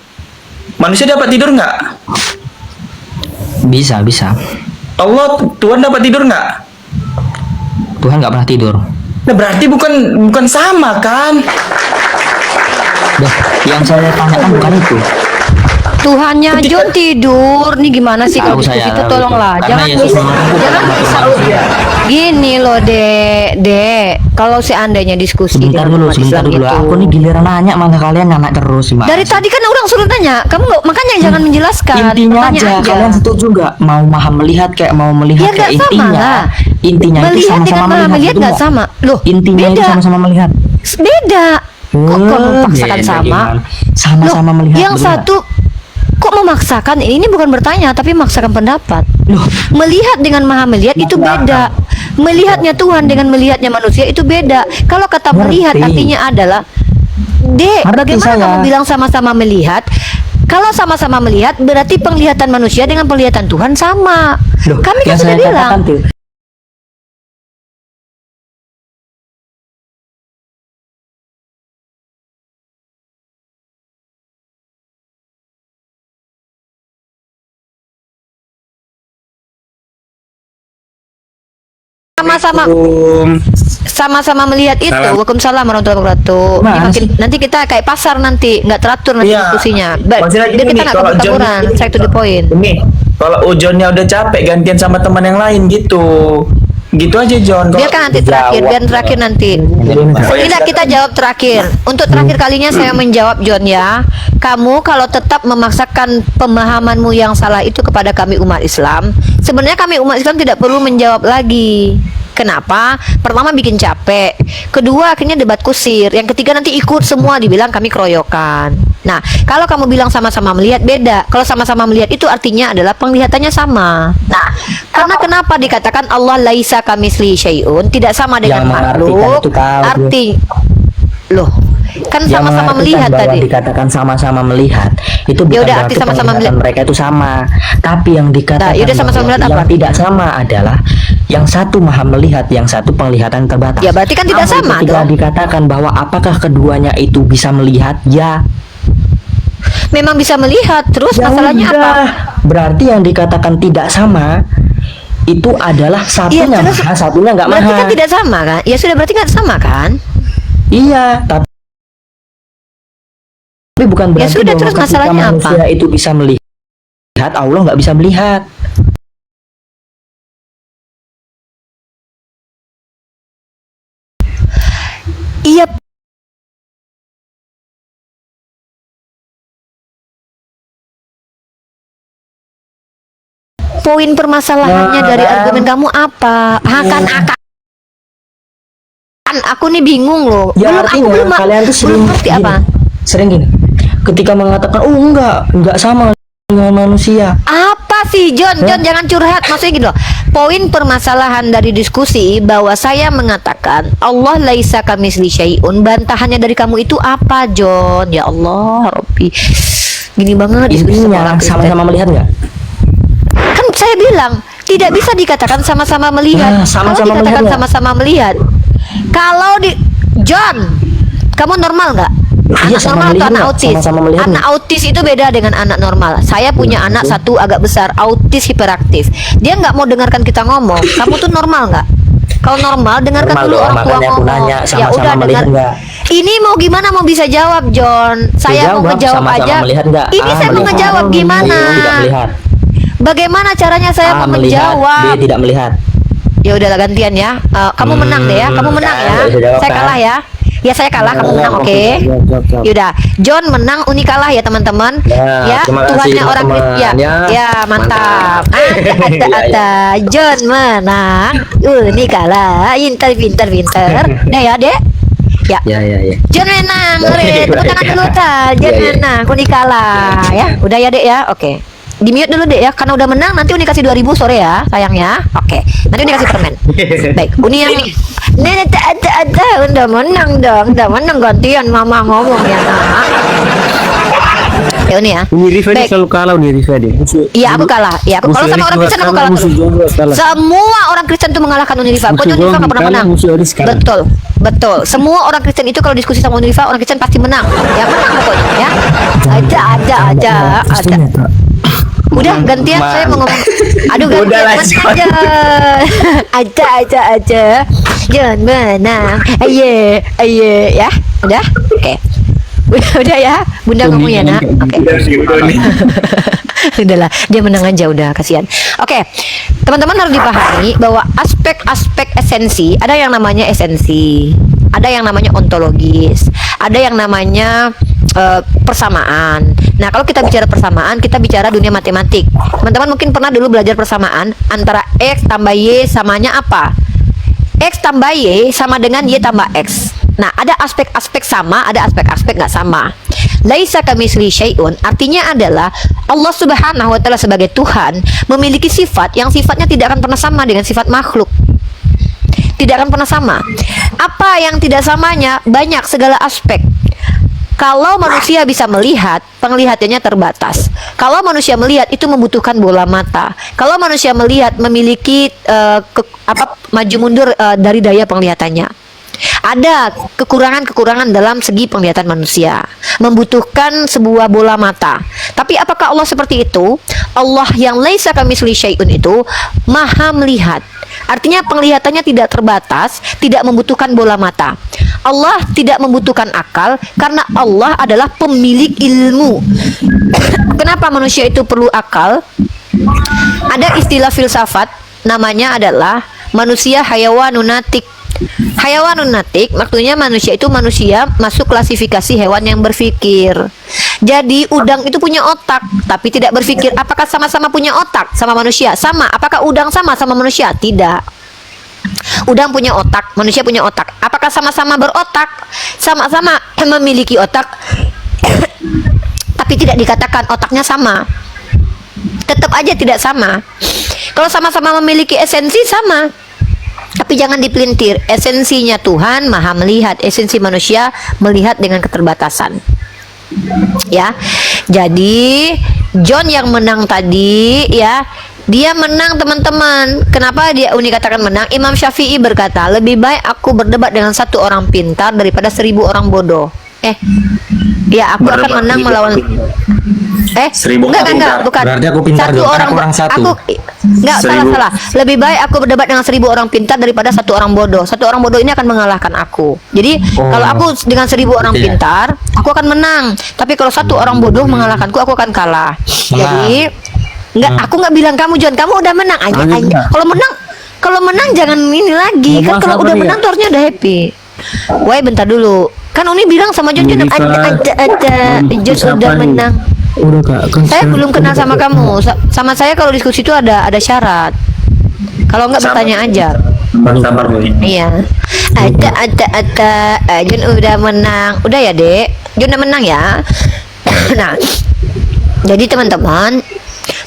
Manusia dapat tidur nggak? Bisa. Allah, Tuhan dapat tidur nggak? Tuhan nggak pernah tidur. Nah, berarti bukan sama kan? Yang saya tanyakan bukan itu. Tuhannya John tidur. Nih gimana sih kalau Tahu saya, gitu tahu tolonglah. itu. Jangan Karena Yesus mengaku jangan dalam bisa. manusia. Gini loh, Dek. Kalau seandainya diskusi Sebentar dengan dulu. umat Islam itu. Aku nih giliran nanya malah kalian nanya terus sih, Mbak. Dari tadi kan orang suruh tanya, kamu nggak, makanya jangan menjelaskan. Intinya Tanya aja, kalian setuju nggak? Mau maha melihat kayak mau melihat Ya kayak nggak sama intinya. lah. Intinya itu Melihat sama-sama dengan maha melihat itu nggak sama. Loh, Intinya itu beda. sama-sama melihat. Beda. Kok memaksakan Beda sama? gimana? Sama-sama Loh, melihat. yang bener nggak? satu kok memaksakan? Ini bukan bertanya tapi memaksakan pendapat. Loh, Melihat dengan maha melihat itu beda. Melihatnya Tuhan dengan melihatnya manusia itu beda. Kalau kata melihat Ngerti. artinya adalah Ngerti bagaimana saya. kamu bilang sama-sama melihat? Kalau sama-sama melihat berarti penglihatan manusia dengan penglihatan Tuhan sama. loh, Kami kan yang sudah saya bilang. katakan tuh, sama-sama melihat itu. Waalaikumsalam warahmatullahi wabarakatuh. Ini Gimana makin, sih? nanti kita kayak pasar nanti nggak teratur nanti Iya. diskusinya. Maksudnya Biar gini, kita nggak kalau kebur-keburan. John- Saya to the point. Ini kalau Ujonnya udah capek gantian sama teman yang lain gitu. Gitu aja John. Biarkan nanti terakhir, biar terakhir nanti. Oh, ya, Tidak, kita jawab terakhir. Untuk terakhir kalinya saya menjawab, John, ya. Kamu kalau tetap memaksakan pemahamanmu yang salah itu kepada kami umat Islam, sebenarnya kami umat Islam tidak perlu menjawab lagi. Kenapa? Pertama bikin capek, kedua akhirnya debat kusir, yang ketiga nanti ikut semua dibilang kami keroyokan. Nah, kalau kamu bilang sama-sama melihat, beda. Kalau sama-sama melihat itu artinya adalah penglihatannya sama. Nah, karena kenapa dikatakan Allah laisa kamisli syai'un, tidak sama dengan Yang mengartikan makhluk. itu tahu, Arti loh, kan yang sama-sama mengartikan melihat bahwa tadi. dikatakan sama-sama melihat itu bukan Ya udah, berarti arti sama-sama penglihatan melihat. mereka itu sama, tapi yang dikatakan Nah, ya udah, sama-sama bahwa melihat yang apa? tidak sama adalah yang satu maha melihat, yang satu penglihatan terbatas. Ya, berarti kan tidak Namun sama ketika dong. dikatakan bahwa apakah keduanya itu bisa melihat, ya Memang bisa melihat. Terus ya masalahnya udah. apa? Berarti yang dikatakan tidak sama itu adalah satunya terus maha, satunya nggak berarti maha. kan tidak sama kan? Ya sudah, berarti nggak sama kan? Iya, tapi bukan Ya berarti sudah, bahwa terus ketika masalahnya apa? manusia itu bisa melihat, Allah nggak bisa melihat. Iya, poin permasalahannya Nah, dari kan. argumen kamu apa? Akan aku nih bingung loh. Ya Belum, aku artinya belum kalian tuh sering belum ngerti gini, apa. sering gini. Ketika mengatakan, oh enggak sama dengan manusia. Apa sih John? John jangan curhat. Maksudnya gini loh. Poin permasalahan dari diskusi bahwa saya mengatakan Allah laisa kamisli syai'un. Bantahannya dari kamu itu apa, John? Ya Allah, Robbi. Gini banget diskusi sama Intinya orang Kristen. sama-sama melihat nggak? Kan saya bilang tidak bisa dikatakan sama-sama melihat. Nah, sama-sama Kalau dikatakan melihat nggak? sama-sama melihat, kalau di John, kamu normal nggak? Iya, Anak sama normal atau melihat anak nggak? autis? Sama-sama melihat Anak autis itu beda dengan anak normal. Saya punya anak satu agak besar, autis hiperaktif. Dia nggak mau dengarkan kita ngomong. Kamu tuh normal nggak? Kalau normal, dengarkan Normal dulu dong, orang tua makanya aku ngomong. nanya, Ya sama-sama udah melihat dengar. nggak? Ini mau gimana mau bisa jawab, John? Saya mau Jawab, ngejawab sama-sama aja. melihat nggak? Ini saya mau melihat. ngejawab gimana? B tidak melihat. Bagaimana caranya saya A mau melihat, menjawab? B tidak melihat. Ya udahlah gantian ya. Kamu menang deh ya. Kamu menang ya. bisa jawab, Saya kan? kalah ya. Ya saya kalah, kamu menang, oke? Yaudah, John menang, Uni kalah ya teman-teman. Ya, Ya, terima kasih, Tuhannya orang teman-teman. ya, Ya, ya mantap. Ada. John menang, Uni kalah. Pinter. Nah ya dek. Ya. Ya. John menang, Red. Tepuk tangan dulu Tal. John Ya. menang, Uni kalah. Ya, udah ya dek ya, oke. Di mute dulu deh ya, karena udah menang nanti Uni kasih 2000 sore ya, sayangnya. Oke, nanti Uni kasih permen. Baik, Uni yang nenek ada, udah menang dong, udah menang gantian mama ngomong ya nak. Ya Uni ya. Uni Rifa dia Baik. selalu kalah Uni Rifa dia. Iya aku kalah. Iya aku kalau sama orang Kristen aku kalah Musuh terus. John juga kalah. Semua orang Kristen tuh mengalahkan Unirifa. Pokoknya Musuh Unirifa John nggak pernah kalah, menang. musuh Aris kalah. Betul. Semua orang Kristen itu kalau diskusi sama Unirifa, orang Kristen pasti menang. Ya menang pokoknya ya. Ada. Udah gantian saya mau ngomong. Aduh gantian aja. Jangan menang. Ayo ya. Udah. Oke. Udah ya. Bunda ngomong ya nak. Oke. Udahlah, dia menang aja udah, kasihan. Oke. Teman-teman harus dipahami bahwa aspek-aspek esensi, ada yang namanya esensi, ada yang namanya ontologis, ada yang namanya persamaan. Nah, kalau kita bicara persamaan, kita bicara dunia matematik. Teman-teman mungkin pernah dulu belajar persamaan antara X tambah Y samanya apa? X tambah Y sama dengan Y tambah X. Nah, ada aspek-aspek sama, ada aspek-aspek nggak sama. Laisa kamisli syai'un artinya adalah Allah Subhanahu wa taala sebagai Tuhan memiliki sifat yang sifatnya tidak akan pernah sama dengan sifat makhluk. Tidak akan pernah sama. Apa yang tidak samanya? Banyak, segala aspek. Kalau manusia bisa melihat, penglihatannya terbatas. Kalau manusia melihat itu membutuhkan bola mata. Kalau manusia melihat memiliki maju mundur dari daya penglihatannya. Ada kekurangan-kekurangan dalam segi penglihatan manusia, membutuhkan sebuah bola mata. Tapi apakah Allah seperti itu? Allah yang laisa kamitsli syai'un itu maha melihat. Artinya penglihatannya tidak terbatas, tidak membutuhkan bola mata. Allah tidak membutuhkan akal karena Allah adalah pemilik ilmu. Kenapa manusia itu perlu akal? Ada istilah filsafat namanya adalah manusia hayawanun natik. Hayawanun natik maksudnya manusia itu manusia masuk klasifikasi hewan yang berpikir. Jadi udang itu punya otak tapi tidak berpikir. Apakah sama-sama punya otak sama manusia? Sama. Apakah udang sama manusia? Tidak. Udang punya otak, manusia punya otak. Apakah sama-sama berotak? Sama-sama memiliki otak tapi tidak dikatakan otaknya sama. Tetap aja tidak sama. Kalau sama-sama memiliki esensi sama, tapi jangan dipelintir. Esensinya Tuhan maha melihat, esensi manusia melihat dengan keterbatasan. Ya. Jadi John yang menang tadi ya, dia menang teman-teman. Kenapa dia Uni katakan menang? Imam Syafi'i berkata, lebih baik aku berdebat dengan satu orang pintar daripada 1000 orang bodoh. Ya, aku akan Berdebat menang gitu. melawan 1000 enggak, pintar. bukan. Berarti aku pintar Satu dong, karena orang kurang satu. Aku enggak, 1000. salah. Lebih baik aku berdebat dengan 1000 orang pintar daripada satu orang bodoh. Satu orang bodoh ini akan mengalahkan aku. Jadi, kalau aku dengan 1000 orang Iya. pintar, aku akan menang. Tapi kalau satu orang bodoh mengalahkanku, aku akan kalah. Jadi, enggak, aku enggak bilang kamu John, kamu udah menang aja. Kalau menang jangan ini lagi. Kan kalau udah menang tuh harusnya udah happy. Woi, bentar dulu. Kan Uni bilang sama John, John ada John udah menang. Udah kak, kan Saya belum kenal sama kamu. Sama saya kalau diskusi itu ada syarat. Kalau enggak bertanya aja. Sabar. Iya. Ada. Jun udah menang. Udah ya, Dek. Jun udah menang ya. Nah, jadi teman-teman,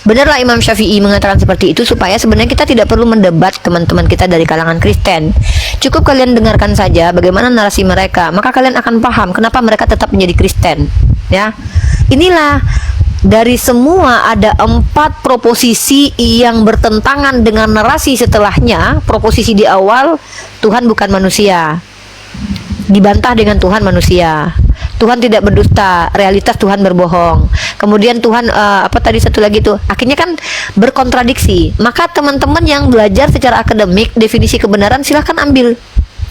benarlah Imam Syafi'i mengatakan seperti itu supaya sebenarnya kita tidak perlu mendebat teman-teman kita dari kalangan Kristen. Cukup kalian dengarkan saja bagaimana narasi mereka, maka kalian akan paham kenapa mereka tetap menjadi Kristen. Ya, inilah dari semua ada 4 proposisi yang bertentangan dengan narasi setelahnya. Proposisi di awal, Tuhan bukan manusia, dibantah dengan Tuhan manusia. Tuhan tidak berdusta, realitas Tuhan berbohong. Kemudian Tuhan apa tadi satu lagi tuh, akhirnya kan berkontradiksi. Maka teman-teman yang belajar secara akademik definisi kebenaran silahkan ambil.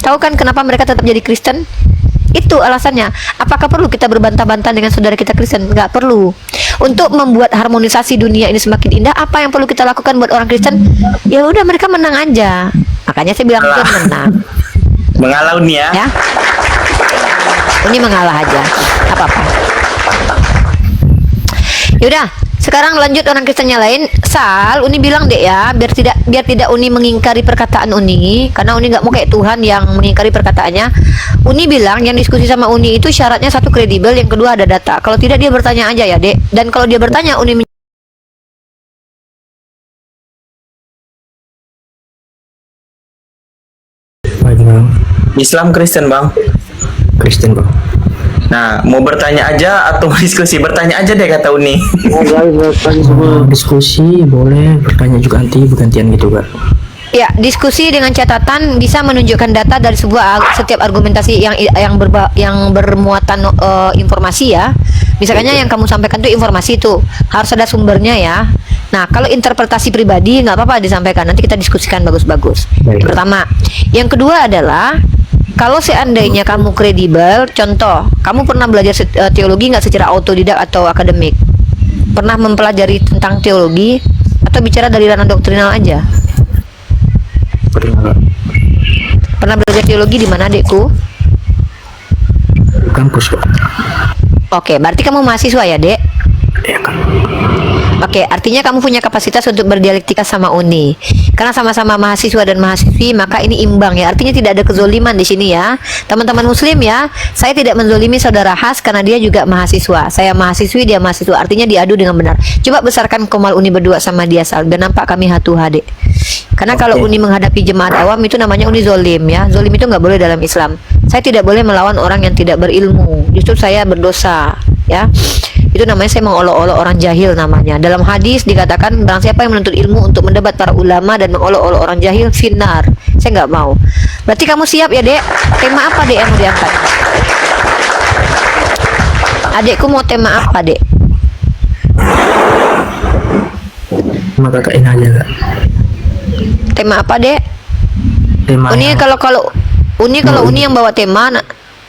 Tahu kan kenapa mereka tetap jadi Kristen? Itu alasannya. Apakah perlu kita berbantah-bantah dengan saudara kita Kristen? Nggak perlu. Untuk membuat harmonisasi dunia ini semakin indah, apa yang perlu kita lakukan buat orang Kristen? Ya udah, mereka menang aja. Makanya saya bilang John menang. Mengalau nih ya. Ya, ini mengalah aja, apa-apa. Yaudah, sekarang lanjut orang Kristen yang lain. Sal, Uni bilang deh ya, biar tidak Uni mengingkari perkataan Uni, karena Uni nggak mau kayak Tuhan yang mengingkari perkataannya. Uni bilang yang diskusi sama Uni itu syaratnya satu kredibel, yang kedua ada data. Kalau tidak dia bertanya aja ya, Dek. Dan kalau dia bertanya Uni Baik bang, Islam Kristen bang. Kristen bang. Nah, mau bertanya aja atau mau diskusi? Bertanya aja deh kata Uni. Diskusi boleh, bertanya juga nanti bergantian gitu kak. Ya, diskusi dengan catatan bisa menunjukkan data dari setiap argumentasi yang bermuatan informasi ya. Misalnya yang kamu sampaikan itu informasi itu harus ada sumbernya ya. Nah, kalau interpretasi pribadi nggak apa-apa disampaikan. Nanti kita diskusikan bagus-bagus. Baik. Yang pertama, yang kedua adalah kalau seandainya kamu kredibel, contoh, kamu pernah belajar teologi nggak secara autodidak atau akademik? Pernah mempelajari tentang teologi atau bicara dari ranah doktrinal aja? Pernah kak. Pernah belajar teologi di mana, Dekku? Di kampus kak. Oke, berarti kamu mahasiswa ya, Dek? Ya kak. Oke, artinya kamu punya kapasitas untuk berdialektika sama Uni. Karena sama-sama mahasiswa dan mahasiswi, maka ini imbang ya. Artinya tidak ada kezoliman di sini ya. Teman-teman muslim ya, saya tidak menzolimi saudara Has karena dia juga mahasiswa. Saya mahasiswi, dia mahasiswa. Artinya diadu dengan benar. Coba besarkan komal Uni berdua sama dia, Sal. Dan nampak kami hatuha, Dek. Karena kalau Uni menghadapi jemaat awam itu namanya Uni zolim ya. Zolim itu nggak boleh dalam Islam. Saya tidak boleh melawan orang yang tidak berilmu. Justru saya berdosa ya. Itu namanya saya mengolok-olok orang jahil namanya. Dalam hadis dikatakan barang siapa yang menuntut ilmu untuk mendebat para ulama dan mengolok-olok orang jahil, finnar. Saya nggak mau. Berarti kamu siap ya, Dek? Tema apa, Dek, yang mau diangkat? Adekku mau tema apa, Dek? Sama kakak ini aja kak. Tema apa, Dek? Tema Uni kalau Uni yang bawa tema,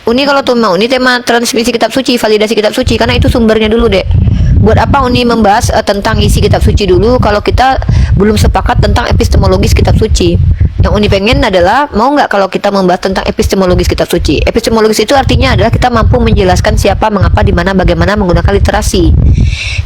Uni kalau tuh mau Uni tema transmisi kitab suci, validasi kitab suci, karena itu sumbernya dulu, Dek. Buat apa Uni membahas tentang isi kitab suci dulu kalau kita belum sepakat tentang epistemologis kitab suci? Yang Uni pengen adalah mau nggak kalau kita membahas tentang epistemologis kitab suci? Epistemologis itu artinya adalah kita mampu menjelaskan siapa, mengapa, di mana, bagaimana menggunakan literasi.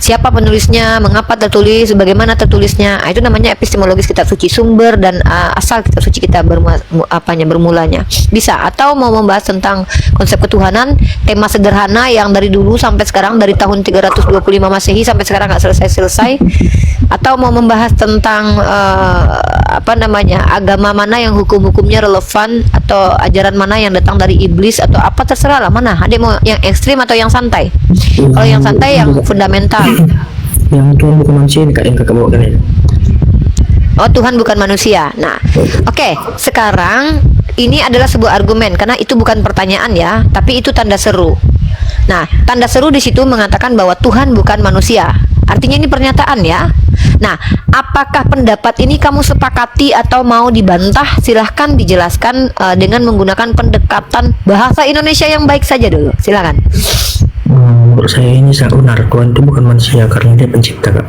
Siapa penulisnya, mengapa tertulis, bagaimana tertulisnya. Itu namanya epistemologis kitab suci, sumber dan asal kitab suci kita bermulanya. Bisa. Atau mau membahas tentang konsep ketuhanan, tema sederhana yang dari dulu sampai sekarang, dari tahun 325 Masehi sampai sekarang nggak selesai-selesai. Atau mau membahas tentang agama mana yang hukum-hukumnya relevan, atau ajaran mana yang datang dari iblis, atau apa, terserah lah mana. Ada mau yang ekstrim atau yang santai? Kalau yang santai yang fundamental. yang Tuhan bukan manusia ini kak, yang kakak bawakan ini. Oh, Tuhan bukan manusia. Nah, oke, sekarang ini adalah sebuah argumen karena itu bukan pertanyaan ya, tapi itu tanda seru. Nah, tanda seru di situ mengatakan bahwa Tuhan bukan manusia. Artinya ini pernyataan ya. Nah, apakah pendapat ini kamu sepakati atau mau dibantah? Silahkan dijelaskan dengan menggunakan pendekatan bahasa Indonesia yang baik saja dulu. Silakan. Menurut saya ini sangat benar. Tuhan itu bukan manusia karena dia pencipta, Kak.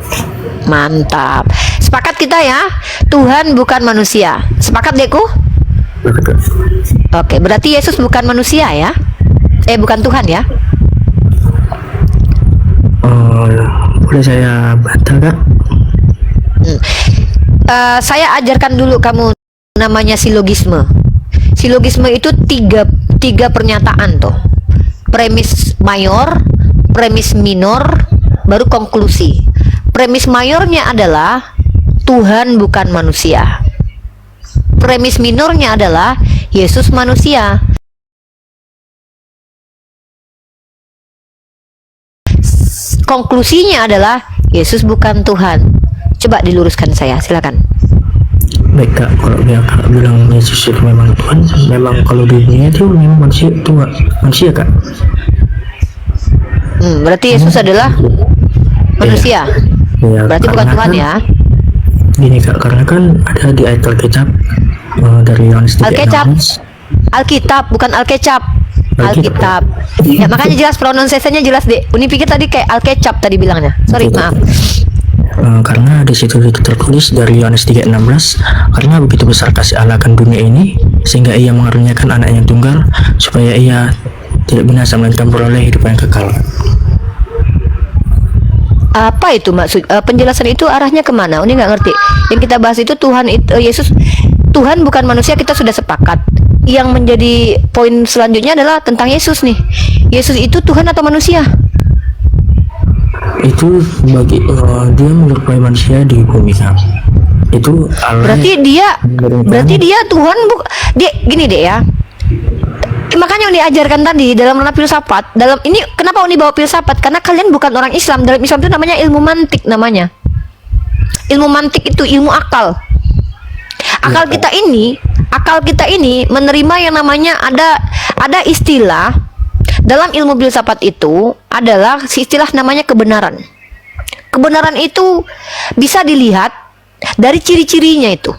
Mantap. Sepakat kita ya. Tuhan bukan manusia. Sepakat, Dekku? Betul, Kak. Oke, berarti Yesus bukan manusia ya? Bukan Tuhan ya? Boleh saya bantah, Kak? Saya ajarkan dulu kamu namanya silogisme. Silogisme itu tiga pernyataan tuh. Premis mayor, premis minor, baru konklusi. Premis mayornya adalah Tuhan bukan manusia. Premis minornya adalah Yesus manusia. Konklusinya adalah Yesus bukan Tuhan. Coba diluruskan saya, silakan. Baik, Kak, kalau dia Kak bilang Yesus itu memang Tuhan, memang kalau di dunia itu memang manusia, Tuhan manusia, Kak. Berarti Yesus adalah manusia. Iya, Berarti bukan karena Tuhan kan, ya. Gini, Kak, karena kan ada di ayat Alkitab dari Yohanes 3:16. Alkitab bukan Alkecap. Alkitab. Ya makanya jelas pronunciasinya jelas, Dek. Uni pikir tadi kayak Alkecap tadi bilangnya. Sorry, Betul. maaf. Karena di situ itu tertulis dari Yohanes 3:16, karena begitu besar kasih Allah akan dunia ini sehingga ia mengaruniakan anak yang tunggal supaya ia tidak binasa melainkan beroleh hidup yang kekal. Apa itu maksud penjelasan itu arahnya kemana? Uni nggak ngerti. Yang kita bahas itu Tuhan itu Yesus Tuhan bukan manusia, kita sudah sepakat. Yang menjadi poin selanjutnya adalah tentang Yesus nih. Yesus itu Tuhan atau manusia? Itu bagi dia menyerupai manusia di bumi, Kak. Itu Allah. Berarti dia Tuhan dia gini deh ya. Makanya Uni ajarkan tadi dalam ranah filsafat. Dalam ini kenapa Uni bawa filsafat? Karena kalian bukan orang Islam. Dalam Islam itu namanya ilmu mantik namanya. Ilmu mantik itu ilmu akal. Akal kita ini menerima yang namanya ada istilah dalam ilmu filsafat itu adalah istilah namanya kebenaran. Kebenaran itu bisa dilihat dari ciri-cirinya itu.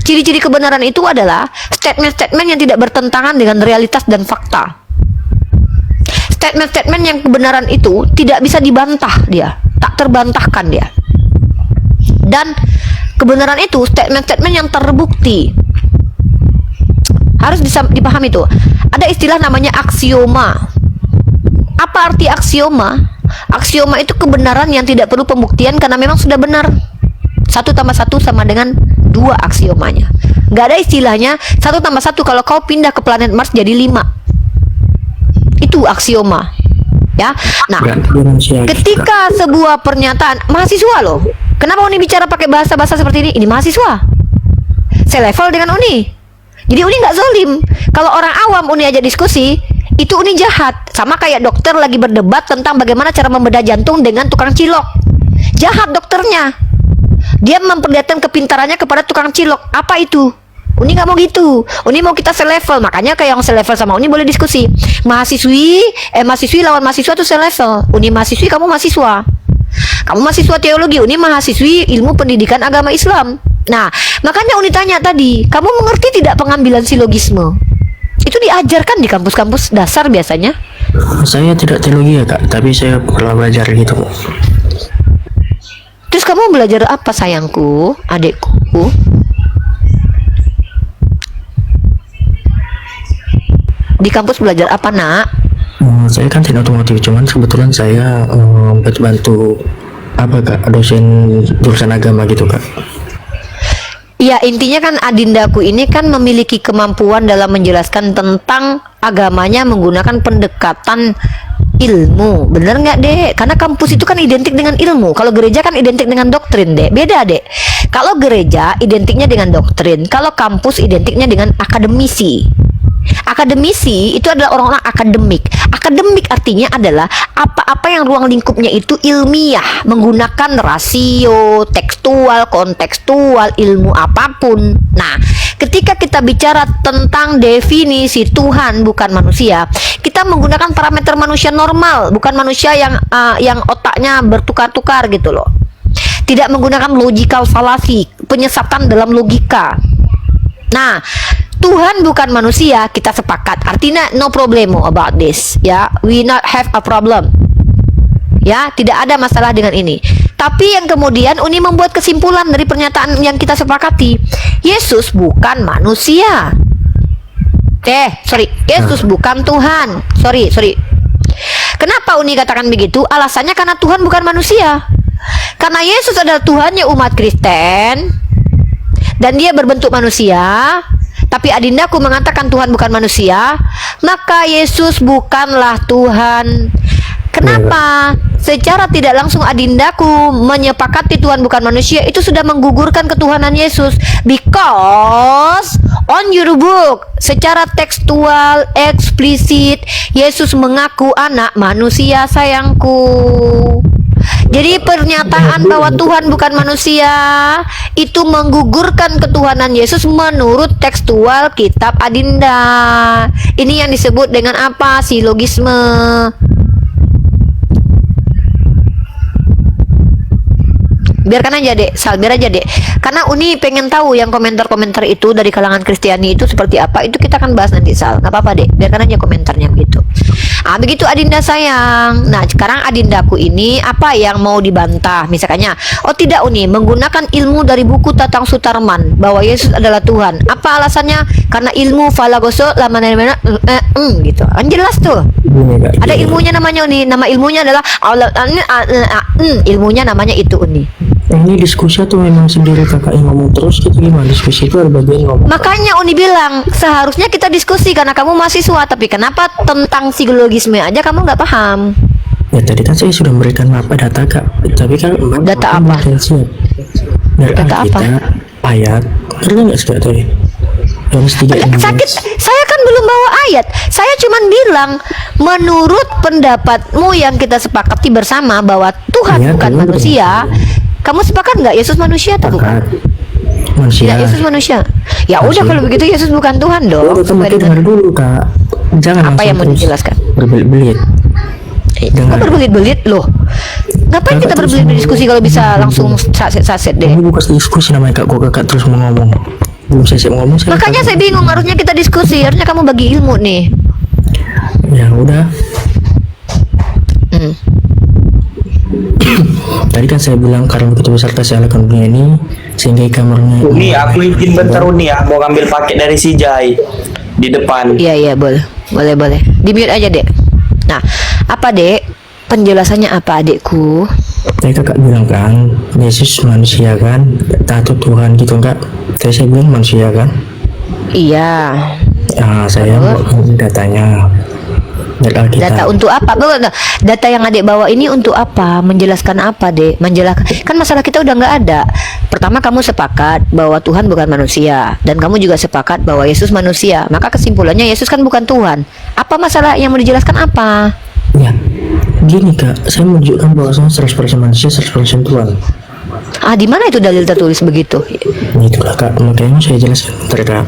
Ciri-ciri kebenaran itu adalah statement-statement yang tidak bertentangan dengan realitas dan fakta. Statement-statement yang kebenaran itu tidak bisa dibantah dia, tak terbantahkan dia. Dan kebenaran itu statement-statement yang terbukti. Harus bisa dipahami itu. Ada istilah namanya aksioma. Apa arti aksioma? Aksioma itu kebenaran yang tidak perlu pembuktian karena memang sudah benar. 1 tambah 1 sama dengan 2 aksiomanya. Gak ada istilahnya 1 tambah 1 kalau kau pindah ke planet Mars jadi 5. Itu aksioma. Ya. Nah, ketika sebuah pernyataan mahasiswa loh. Kenapa Uni bicara pakai bahasa-bahasa seperti ini? Ini mahasiswa. Selevel dengan Uni. Jadi Uni nggak zolim. Kalau orang awam Uni aja diskusi, itu Uni jahat. Sama kayak dokter lagi berdebat tentang bagaimana cara membedah jantung dengan tukang cilok. Jahat dokternya. Dia memperlihatkan kepintarannya kepada tukang cilok. Apa itu? Uni nggak mau gitu. Uni mau kita selevel. Makanya kayak yang selevel sama Uni boleh diskusi. Mahasiswi lawan mahasiswa tuh selevel. Uni mahasiswi, kamu mahasiswa. Kamu mahasiswa teologi, Uni mahasiswi ilmu pendidikan agama Islam. Nah, makanya Uni tanya tadi, kamu mengerti tidak pengambilan silogisme? Itu diajarkan di kampus-kampus dasar biasanya. Saya tidak teologi ya, Kak, tapi saya pernah belajar gitu. Terus kamu belajar apa sayangku, adekku? Di kampus belajar apa, Nak? Saya kan teknik otomotif, cuman kebetulan saya bantu apa, Kak, dosen jurusan agama gitu, Kak. Ya, intinya kan adindaku ini kan memiliki kemampuan dalam menjelaskan tentang agamanya menggunakan pendekatan ilmu. Bener nggak, Dek? Karena kampus itu kan identik dengan ilmu. Kalau gereja kan identik dengan doktrin, Dek. Beda, Dek. Kalau gereja identiknya dengan doktrin, kalau kampus identiknya dengan akademisi. Akademisi itu adalah orang-orang akademik. Akademik artinya adalah apa-apa yang ruang lingkupnya itu ilmiah, menggunakan rasio, tekstual, kontekstual, ilmu apapun. Nah, ketika kita bicara tentang definisi Tuhan bukan manusia, kita menggunakan parameter manusia normal, bukan manusia yang otaknya bertukar-tukar gitu loh. Tidak menggunakan logical fallacy, penyesatan dalam logika. Nah, Tuhan bukan manusia, kita sepakat. Artinya no problemo about this, ya. We not have a problem. Ya, tidak ada masalah dengan ini. Tapi yang kemudian Uni membuat kesimpulan dari pernyataan yang kita sepakati. Yesus bukan manusia. Yesus bukan Tuhan. Sorry. Kenapa Uni katakan begitu? Alasannya karena Tuhan bukan manusia. Karena Yesus adalah Tuhannya umat Kristen dan dia berbentuk manusia, tapi adindaku mengatakan Tuhan bukan manusia, maka Yesus bukanlah Tuhan. Kenapa? Secara tidak langsung adindaku menyepakati Tuhan bukan manusia, itu sudah menggugurkan ketuhanan Yesus. Because on your book, secara tekstual, eksplisit, Yesus mengaku anak manusia sayangku. Jadi pernyataan bahwa Tuhan bukan manusia itu menggugurkan ketuhanan Yesus menurut tekstual kitab Adinda. Ini yang disebut dengan apa? Silogisme. Biarkan aja dek, biar aja dek. Karena Uni pengen tahu yang komentar-komentar itu dari kalangan Kristiani itu seperti apa. Itu kita akan bahas nanti Sal. Nggak apa-apa dek, biarkan aja komentarnya begitu. Begitu Adinda sayang. Nah sekarang Adindaku ini apa yang mau dibantah? Misalnya, oh tidak Uni, menggunakan ilmu dari buku Tatang Sutarman bahwa Yesus adalah Tuhan. Apa alasannya? Karena ilmu falagoso lama gitu. Kan jelas tuh. Ada ilmunya namanya Uni. Nama ilmunya adalah ilmunya namanya itu Uni. Ini diskusi atau memang sendiri kakak yang ngomong terus gitu, gimana diskusi itu ada bagian ngomong? Makanya Uni bilang seharusnya kita diskusi karena kamu mahasiswa, tapi kenapa tentang psikologisme aja kamu nggak paham? Ya tadi kan saya sudah memberikan data kak, tapi kan Data apa? Dari Data apa? Ayat, ngerti nggak sih tadi? Sakit, saya kan belum bawa ayat. Saya cuman bilang menurut pendapatmu yang kita sepakati bersama bahwa Tuhan Ya, bukan benar. manusia. Kamu sepakat nggak Yesus manusia atau bukan? Manusia. Tidak, Yesus manusia. Ya udah Manusia. kalau begitu Yesus bukan Tuhan dong. Oh, Supaya tapi dengar dengan- dulu kak, jangan Apa langsung yang mau terus dijelaskan? berbelit-belit. Kok Dengar. berbelit-belit loh? Ngapain kita Kakak terus berbelit ngomong. diskusi kalau bisa langsung saset-saset deh? Ini bukan diskusi namanya kak, kok kakak terus mau ngomong. Belum saya ngomong. Makanya saya bingung, harusnya kita diskusi, harusnya kamu bagi ilmu nih. Ya udah. Hmm. Tadi kan saya bilang karena begitu besar kasih Allah akan dunia ini sehingga kamarnya. Uni, aku izin bentar Uni ya, mau ngambil paket dari si Jai di depan. Iya boleh. Di mute aja dek. Nah, apa dek? Penjelasannya apa adekku? Tadi kakak bilang kan Yesus manusia kan, tahu Tuhan gitu enggak? Tadi saya bilang manusia kan. Iya. Saya bawa datanya dari Alkitab. Data untuk apa? Data yang adek bawa ini untuk apa? Menjelaskan apa dek? Menjelaskan kan masalah kita udah nggak ada. Pertama kamu sepakat bahwa Tuhan bukan manusia dan kamu juga sepakat bahwa Yesus manusia. Maka kesimpulannya Yesus kan bukan Tuhan. Apa masalah yang mau dijelaskan apa? Ya, gini kak, saya menunjukkan bahwa saya 100% manusia, 100% Tuhan. Di mana itu dalil tertulis begitu? Itulah kak, makanya saya jelaskan bentar kak.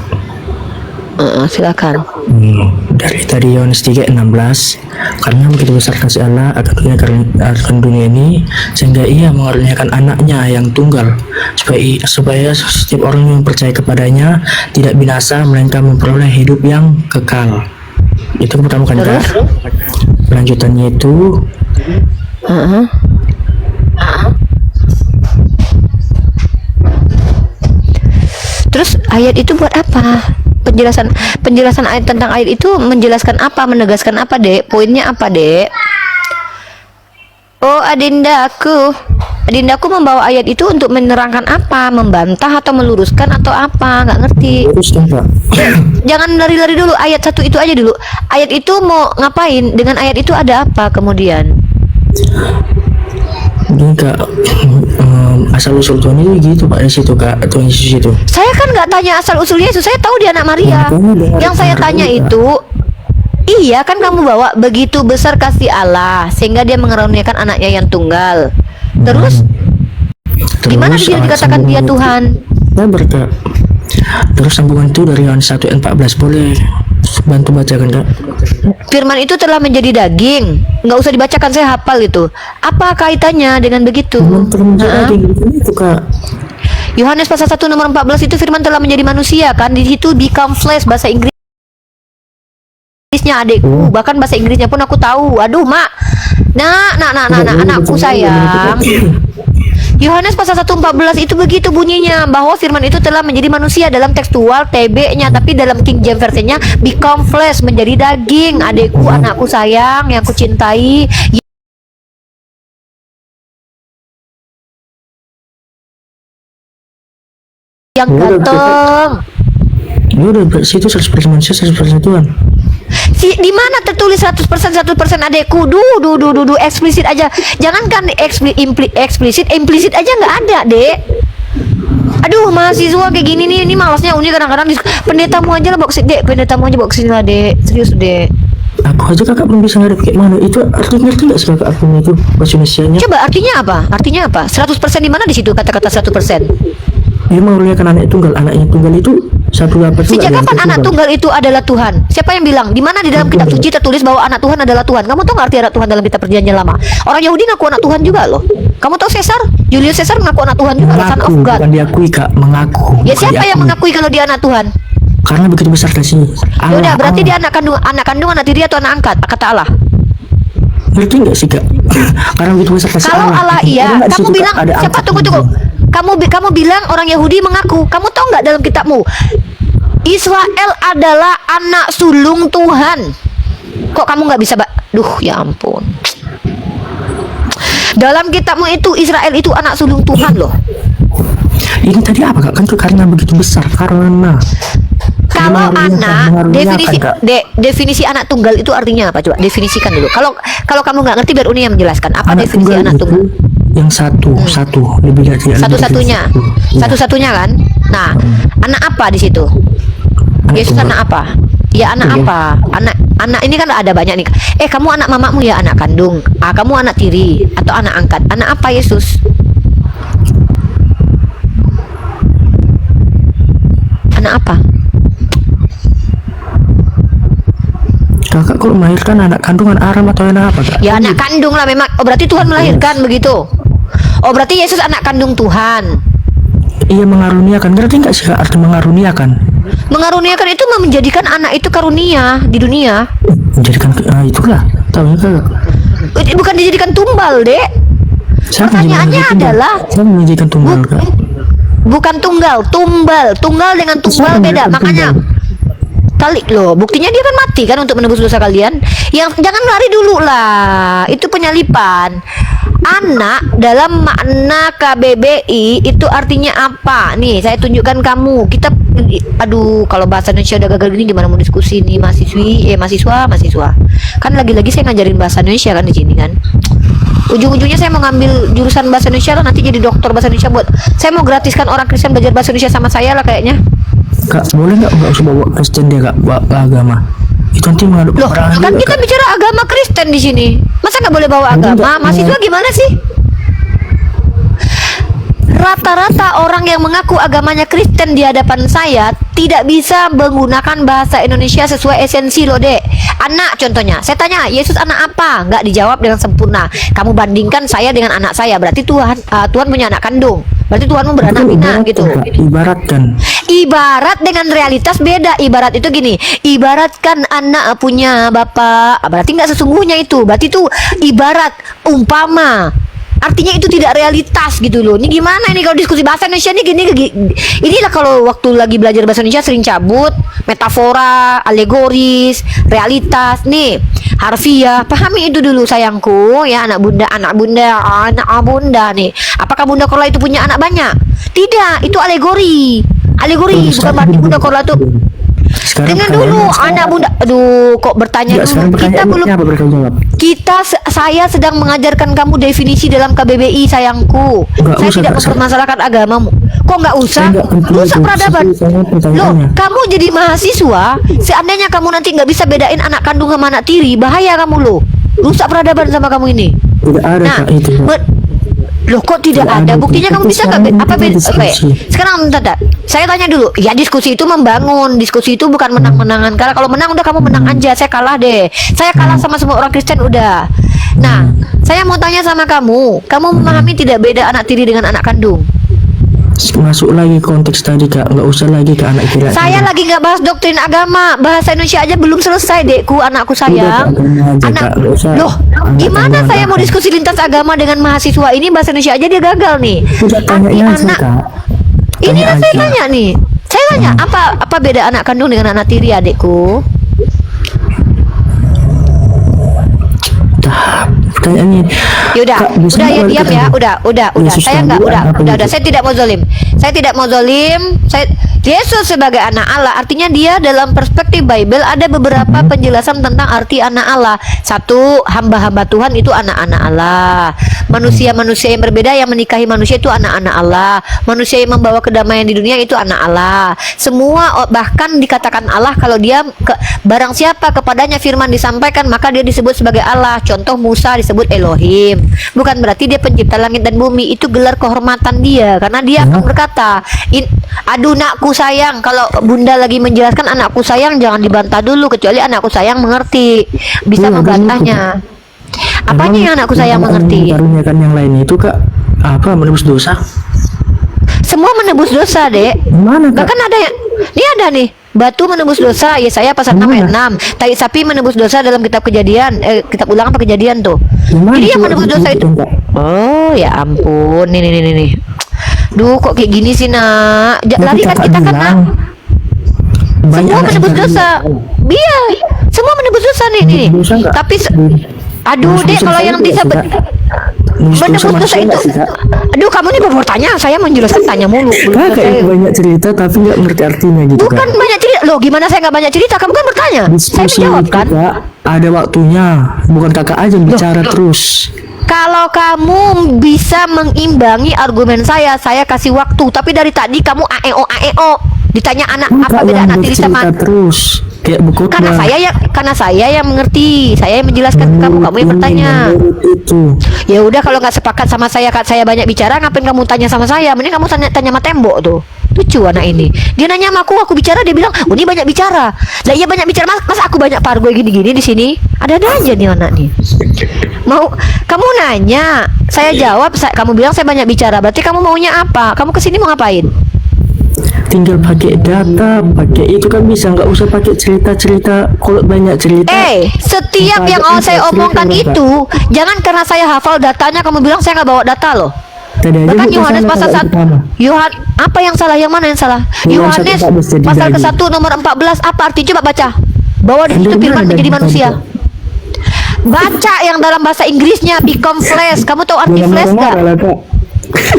Silakan. Dari tadi Yohanes 3:16, karena begitu besar kasih Allah akan dunia ini sehingga ia mengaruniakan anaknya yang tunggal supaya setiap orang yang percaya kepadanya tidak binasa melainkan memperoleh hidup yang kekal. Itu pertama kan kak. Lanjutannya itu Terus ayat itu buat apa? Penjelasan ayat tentang ayat itu menjelaskan apa, menegaskan apa, Dek? Poinnya apa, Dek? Oh, Adindaku membawa ayat itu untuk menerangkan apa? Membantah atau meluruskan atau apa? Nggak ngerti. terus kan kak. Jangan lari-lari dulu, ayat satu itu aja dulu. Ayat itu mau ngapain? Dengan ayat itu ada apa kemudian? Ini Kak, asal usul Tuhan itu gitu Pak di situ Kak, Tuhan Yesus itu. Saya kan nggak tanya asal usul Yesus, saya tahu dia anak Maria. Yang saya tanya itu, iya kan kamu bawa begitu besar kasih Allah sehingga dia mengaruniakan anaknya yang tunggal. Terus gimana dia dikatakan dia Tuhan? Saya berkata, terus sambungan itu dari Yohanes 1:14, boleh bantu bacakan Kak? Firman itu telah menjadi daging. Nggak usah dibacakan, saya hafal itu. Apa kaitannya dengan begitu? Hah? Itu Kak. Yohanes pasal 1 nomor 14 itu firman telah menjadi manusia kan? Di situ become flesh, bahasa Inggrisnya adekku, bahkan bahasa Inggrisnya pun aku tahu. Aduh, Mak. Nah, anakku sayang. Yohanes pasal 1:14 itu begitu bunyinya, bahwa firman itu telah menjadi manusia dalam tekstual TB-nya, tapi dalam King James versinya become flesh, menjadi daging. Adekku, anakku sayang, yang ku cintai, yang ganteng. Ini udah situ 100% manusia, 100% Tuhan. Di mana tertulis 100% adekku? Eksplisit aja. Jangankan eksplisit, implisit aja nggak ada, Dek. Aduh, mahasiswa kayak gini nih, ini malasnya Uni kadang-kadang pendetamu aja lah bawa kesini, Dek. Pendetamu aja bawa kesini lah, Dek. Serius, Dek. Aku aja Kakak belum bisa ngadep kayak mana. Itu artinya ngerti nggak sih Kakak artinya itu bahasa Indonesianya? Coba artinya apa? Artinya apa? 100% di mana di situ kata-kata 100%? Dia mengaruniakan anak tunggal. Anaknya tunggal itu satu apa itu? Sejak kapan anak tunggal itu adalah Tuhan? Siapa yang bilang? Di mana di dalam kitab suci tertulis bahwa anak Tuhan adalah Tuhan? Kamu tahu nggak arti anak Tuhan dalam kitab perjanjian lama? Orang Yahudi ngaku anak Tuhan juga loh. Kamu tahu Caesar? Julius Caesar mengaku anak Tuhan juga, son of God. Bukan diakui Kak, mengaku. Ya Bukan siapa yang diakui. mengakui kalau dia anak Tuhan? Karena begitu besar kasih Ya udah, berarti Allah. dia anak kandung, anak tiri atau anak angkat? Kata Allah. Ngerti nggak sih Kak? Karena begitu besar kasih Kalau Allah iya, Karena di kamu situ, Kak, bilang ada siapa? angkat Tunggu. juga. Kamu bilang orang Yahudi mengaku. Kamu tahu nggak dalam kitabmu? Israel adalah anak sulung Tuhan. Kok kamu nggak bisa, Duh, ya ampun. Dalam kitabmu itu Israel itu anak sulung Tuhan loh. Ini tadi apa Kak? Kan itu karena begitu besar. Karena Kalau anak, definisi Kak. definisi anak tunggal itu artinya apa? Coba definisikan dulu. Kalau kamu nggak ngerti, biar Uni yang menjelaskan. Apa Anak definisi tunggal anak itu tunggal? yang satu lebih dari Satu-satunya, Iya. satu-satunya kan? Nah, anak apa di situ? Anak Yesus tunggal. anak apa? Ya anak Iya. apa? Anak ini kan ada banyak nih. Kamu anak mamamu ya, anak kandung. Kamu anak tiri atau anak angkat. Anak apa Yesus? Anak apa? Kakak kalau melahirkan anak kandungan Aram atau anak apa Kak? Ya anak kandung lah memang. Oh berarti Tuhan melahirkan begitu. Oh berarti Yesus anak kandung Tuhan. Iya, mengaruniakan. Ngerti nggak sih Kak arti mengaruniakan? Mengaruniakan itu menjadikan anak itu karunia di dunia. Menjadikan itulah. Tahu ya Kak? Bukan dijadikan tumbal, Dek. Pertanyaannya adalah saya menjadikan tunggal Kak. bukan tunggal, tumbal. Tunggal dengan tumbal Saya beda. menjadikan Makanya kali loh, buktinya dia kan mati kan untuk menebus dosa kalian. Yang jangan lari dulu lah, itu penyalipan. Anak dalam makna KBBI itu artinya apa? Nih, saya tunjukkan kamu. Kita, aduh, kalau bahasa Indonesia udah gagal gini gimana mau diskusi nih mahasiswa. Kan lagi-lagi saya ngajarin bahasa Indonesia kan di sini kan. Ujung-ujungnya saya mau ngambil jurusan bahasa Indonesia lah, nanti jadi dokter bahasa Indonesia buat. Saya mau gratiskan orang Kristen belajar bahasa Indonesia sama saya lah kayaknya. Kak, boleh nggak usah bawa Kristen dia Kak, bawa agama. Itu nanti mengadu Loh, peperangan kan juga, kita Kak. bicara agama Kristen di sini. Masa nggak boleh bawa Enggak, agama? Mahasiswa enggak. gimana sih? Rata-rata orang yang mengaku agamanya Kristen di hadapan saya tidak bisa menggunakan bahasa Indonesia sesuai esensi loh, Dek. Anak contohnya, saya tanya, Yesus anak apa? Nggak dijawab dengan sempurna. Kamu bandingkan saya dengan anak saya, berarti Tuhan punya anak kandung. Berarti Tuhanmu Itu beranak kan pinak ibarat, gitu. Kak. Ibaratkan. Ibarat dengan realitas beda. Ibarat itu gini, ibaratkan anak punya bapak, berarti nggak sesungguhnya itu. Berarti itu ibarat, umpama. Artinya itu tidak realitas gitu loh. Ini gimana ini kalau diskusi bahasa Indonesia ini gini. Inilah kalau waktu lagi belajar bahasa Indonesia sering cabut, metafora, alegoris, realitas. Nih, harfiah. Pahami itu dulu sayangku ya, anak bunda nih. Apakah Bunda Korla itu punya anak banyak? Tidak, itu alegori. Alegori bukan berarti Bunda Korla itu Sekarang Dengar dulu pertanyaannya anak bunda. Aduh, kok bertanya Enggak, sekarang dulu. Kita pertanyaannya belum. apa berkau jawab? Saya sedang mengajarkan kamu definisi dalam KBBI sayangku. Nggak Saya usah, tidak Kak. mempermasalahkan agamamu. Kok nggak usah? Saya nggak penting Rusak itu. peradaban. Saya Loh, pertanyaannya. kamu jadi mahasiswa. Seandainya kamu nanti nggak bisa bedain anak kandung sama anak tiri, bahaya kamu loh. Rusak peradaban sama kamu ini. Tidak ada Nah, Kak itu. Kak. loh kok tidak Tidak ada? ada. Buktinya kamu Itu bisa nggak? sekarang Apa kita beda? Oke, diskusi. sekarang bentar. Saya tanya dulu. Ya diskusi itu membangun. Diskusi itu bukan menang-menangan. Karena kalau menang udah kamu menang aja. Saya kalah deh. Saya kalah sama semua orang Kristen udah. Nah, saya mau tanya sama kamu. Kamu memahami tidak beda anak tiri dengan anak kandung? Masuk lagi konteks tadi Kak, nggak usah lagi ke anak kira. Saya lagi nggak bahas doktrin agama. Bahasa Indonesia aja belum selesai, dekku, anakku sayang. Udah, Kak, Anak, Kak, nggak usah. loh, Anak gimana agama saya mau Kak. diskusi lintas agama dengan mahasiswa ini bahasa Indonesia aja dia gagal nih. Udah tanya Arti aja anak, Kak. ini Tanya saya aja. tanya nih. Saya tanya apa beda anak kandung dengan anak tiri, adekku? Pertanyaannya. Yaudah, Kak, bisa udah ya nggak diam balik ya, ke- udah. Yesus Saya nggak, Tuhan, udah. apa gitu? Saya tidak mau zolim. Saya tidak mau zolim. Yesus sebagai anak Allah, artinya dia dalam perspektif Bible ada beberapa penjelasan tentang arti anak Allah. Satu, hamba-hamba Tuhan itu anak-anak Allah. Manusia-manusia yang berbeda yang menikahi manusia itu anak-anak Allah. Manusia yang membawa kedamaian di dunia itu anak Allah. Semua bahkan dikatakan Allah kalau dia barang siapa kepadanya firman disampaikan maka dia disebut sebagai Allah. Contoh Musa disebut Elohim. Bukan berarti dia pencipta langit dan bumi, itu gelar kehormatan dia karena dia akan berkata, aduh nakku sayang, kalau bunda lagi menjelaskan anakku sayang jangan dibantah dulu kecuali anakku sayang mengerti, bisa Iya, membantahnya. Apanya Emang yang anakku sayang mengerti? Karuniakan yang lain itu Kak, apa menebus dosa? Semua menebus dosa, Dek. Gimana Kak? Bahkan ada yang ini ada nih, batu menebus dosa. Yesaya pasal 6 ayat 6. Tai sapi menebus dosa dalam kitab Kejadian, kitab Ulangan apa Kejadian tuh. Gimana Jadi yang coba menebus dosa itu. disebutin, Kak? Oh, ya ampun. Nih. Duh, kok kayak gini sih, Nak? Lari kan Kakak kita kan, Nak. bilang, banyak Semua anak menebus yang dosa. Iya, semua menebus dosa nih. Menebus dosa nggak? Tapi aduh, Menebus Dek, dosa kalau saya yang nggak sih, disebut Kak? Menebus menebus dosa manusia itu. nggak sih, Kak? Aduh, kamu nih baru bertanya, saya menjelaskan tanya mulu. Belum Kakak selesai. itu banyak cerita tapi nggak ngerti artinya gitu Bukan Kak. banyak cerita. Loh, gimana saya nggak banyak cerita? Kamu kan bertanya. Saya Diskusi menjawab itu kan. Kak, ada waktunya, bukan kakak aja yang bicara terus. Kalau kamu bisa mengimbangi argumen saya kasih waktu. Tapi dari tadi kamu AEO. Ditanya anak apa Kakak beda yang anak tiri sama. bercerita terus kayak buku Karena saya yang mengerti. Saya yang menjelaskan ke kamu yang bertanya. itu. Ya udah, kalau nggak sepakat sama saya banyak bicara, ngapain kamu tanya sama saya? Mending kamu tanya sama tembok tuh. Lucu anak ini. Dia nanya sama aku bicara, dia bilang, "Oh, ini banyak bicara." Lah iya banyak bicara, masa aku banyak pargo gini-gini di sini? Ada aja nih anak nih. Mau kamu nanya, saya jawab, kamu bilang saya banyak bicara. Berarti kamu maunya apa? Kamu kesini mau ngapain? Tinggal pakai data, pakai itu kan bisa, nggak usah pakai cerita-cerita. Kalau banyak cerita, Setiap Kita yang ada saya cerita, omongkan Bapak. itu, jangan karena saya hafal datanya kamu bilang saya nggak bawa data loh. tadi aja Bahkan bukan Yohanes sama pasal kakak 1. itu sama. Apa yang salah? Yang mana yang salah? Yohanes Yohanes 1:14 jadi pasal daging. ke-1 nomor 14 apa artinya? Coba baca. Bahwa di situ Dari firman mana menjadi daging manusia. tadi, Baca yang dalam bahasa Inggrisnya become flesh. Kamu tahu arti Jangan flesh marah-marah nggak? lah, Kak.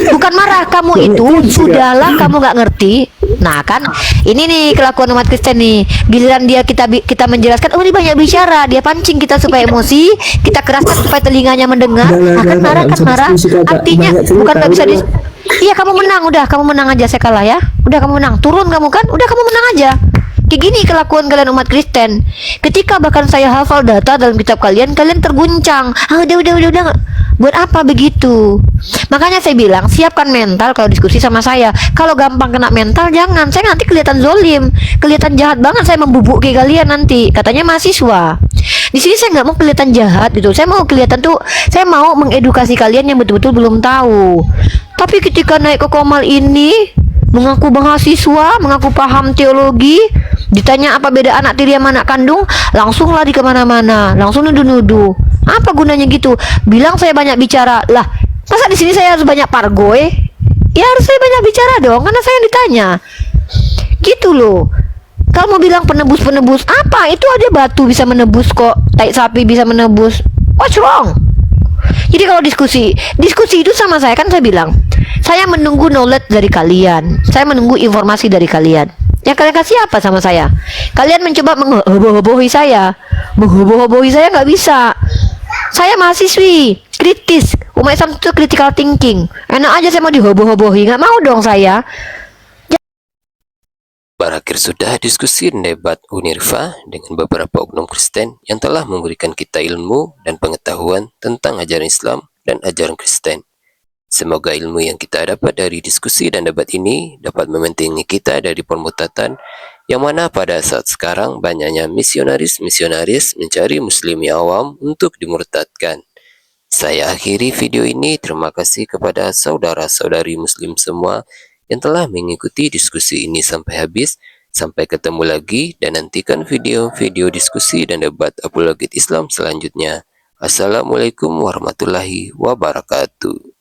Bukan marah, kamu itu sudahlah kamu nggak ngerti. Nah kan, ini nih kelakuan umat Kristen nih. Giliran dia kita menjelaskan, oh ini banyak bicara, dia pancing kita supaya emosi, kita keraskan supaya telinganya mendengar. Akan marah kan marah. Artinya bukan nggak bisa Iya, kamu menang aja, saya kalah ya. Udah kamu menang, turun kamu kan, udah kamu menang aja. Kayak gini kelakuan kalian umat Kristen. Ketika bahkan saya hafal data dalam kitab kalian terguncang. Udah. Buat apa begitu? Makanya saya bilang, siapkan mental kalau diskusi sama saya. Kalau gampang kena mental, jangan. Saya nanti kelihatan zolim, kelihatan jahat banget. Saya membubuki kalian nanti. Katanya mahasiswa. Di sini saya nggak mau kelihatan jahat gitu. Saya mau kelihatan tuh, saya mau mengedukasi kalian yang betul-betul belum tahu. Tapi ketika naik ke Komal ini, mengaku mahasiswa, mengaku paham teologi, ditanya apa beda anak tiri sama anak kandung, langsung lari kemana-mana, langsung nuduh-nuduh. Apa gunanya gitu? Bilang saya banyak bicara lah. Masa di sini saya harus banyak pargoy? Ya harus saya banyak bicara dong, karena saya yang ditanya. Gitu loh. Kalau mau bilang penebus apa? Itu ada batu bisa menebus kok. Tai sapi bisa menebus. What's wrong? Jadi kalau diskusi itu sama saya kan saya bilang, saya menunggu knowledge dari kalian. Saya menunggu informasi dari kalian. Yang kalian kasih apa sama saya? Kalian mencoba mengheboh-hebohi saya. Mengheboh-hebohi saya nggak bisa. Saya mahasiswi, kritis. Umat Islam itu critical thinking. Enak aja saya mau diheboh-hebohi, nggak mau dong saya. Berakhir sudah diskusi dan debat Unirfa dengan beberapa oknum Kristen yang telah memberikan kita ilmu dan pengetahuan tentang ajaran Islam dan ajaran Kristen. Semoga ilmu yang kita dapat dari diskusi dan debat ini dapat membentengi kita dari permutatan yang mana pada saat sekarang banyaknya misionaris-misionaris mencari muslimi awam untuk dimurtadkan. Saya akhiri video ini. Terima kasih kepada saudara-saudari muslim semua yang telah mengikuti diskusi ini sampai habis. Sampai ketemu lagi dan nantikan video-video diskusi dan debat apologet Islam selanjutnya. Assalamualaikum warahmatullahi wabarakatuh.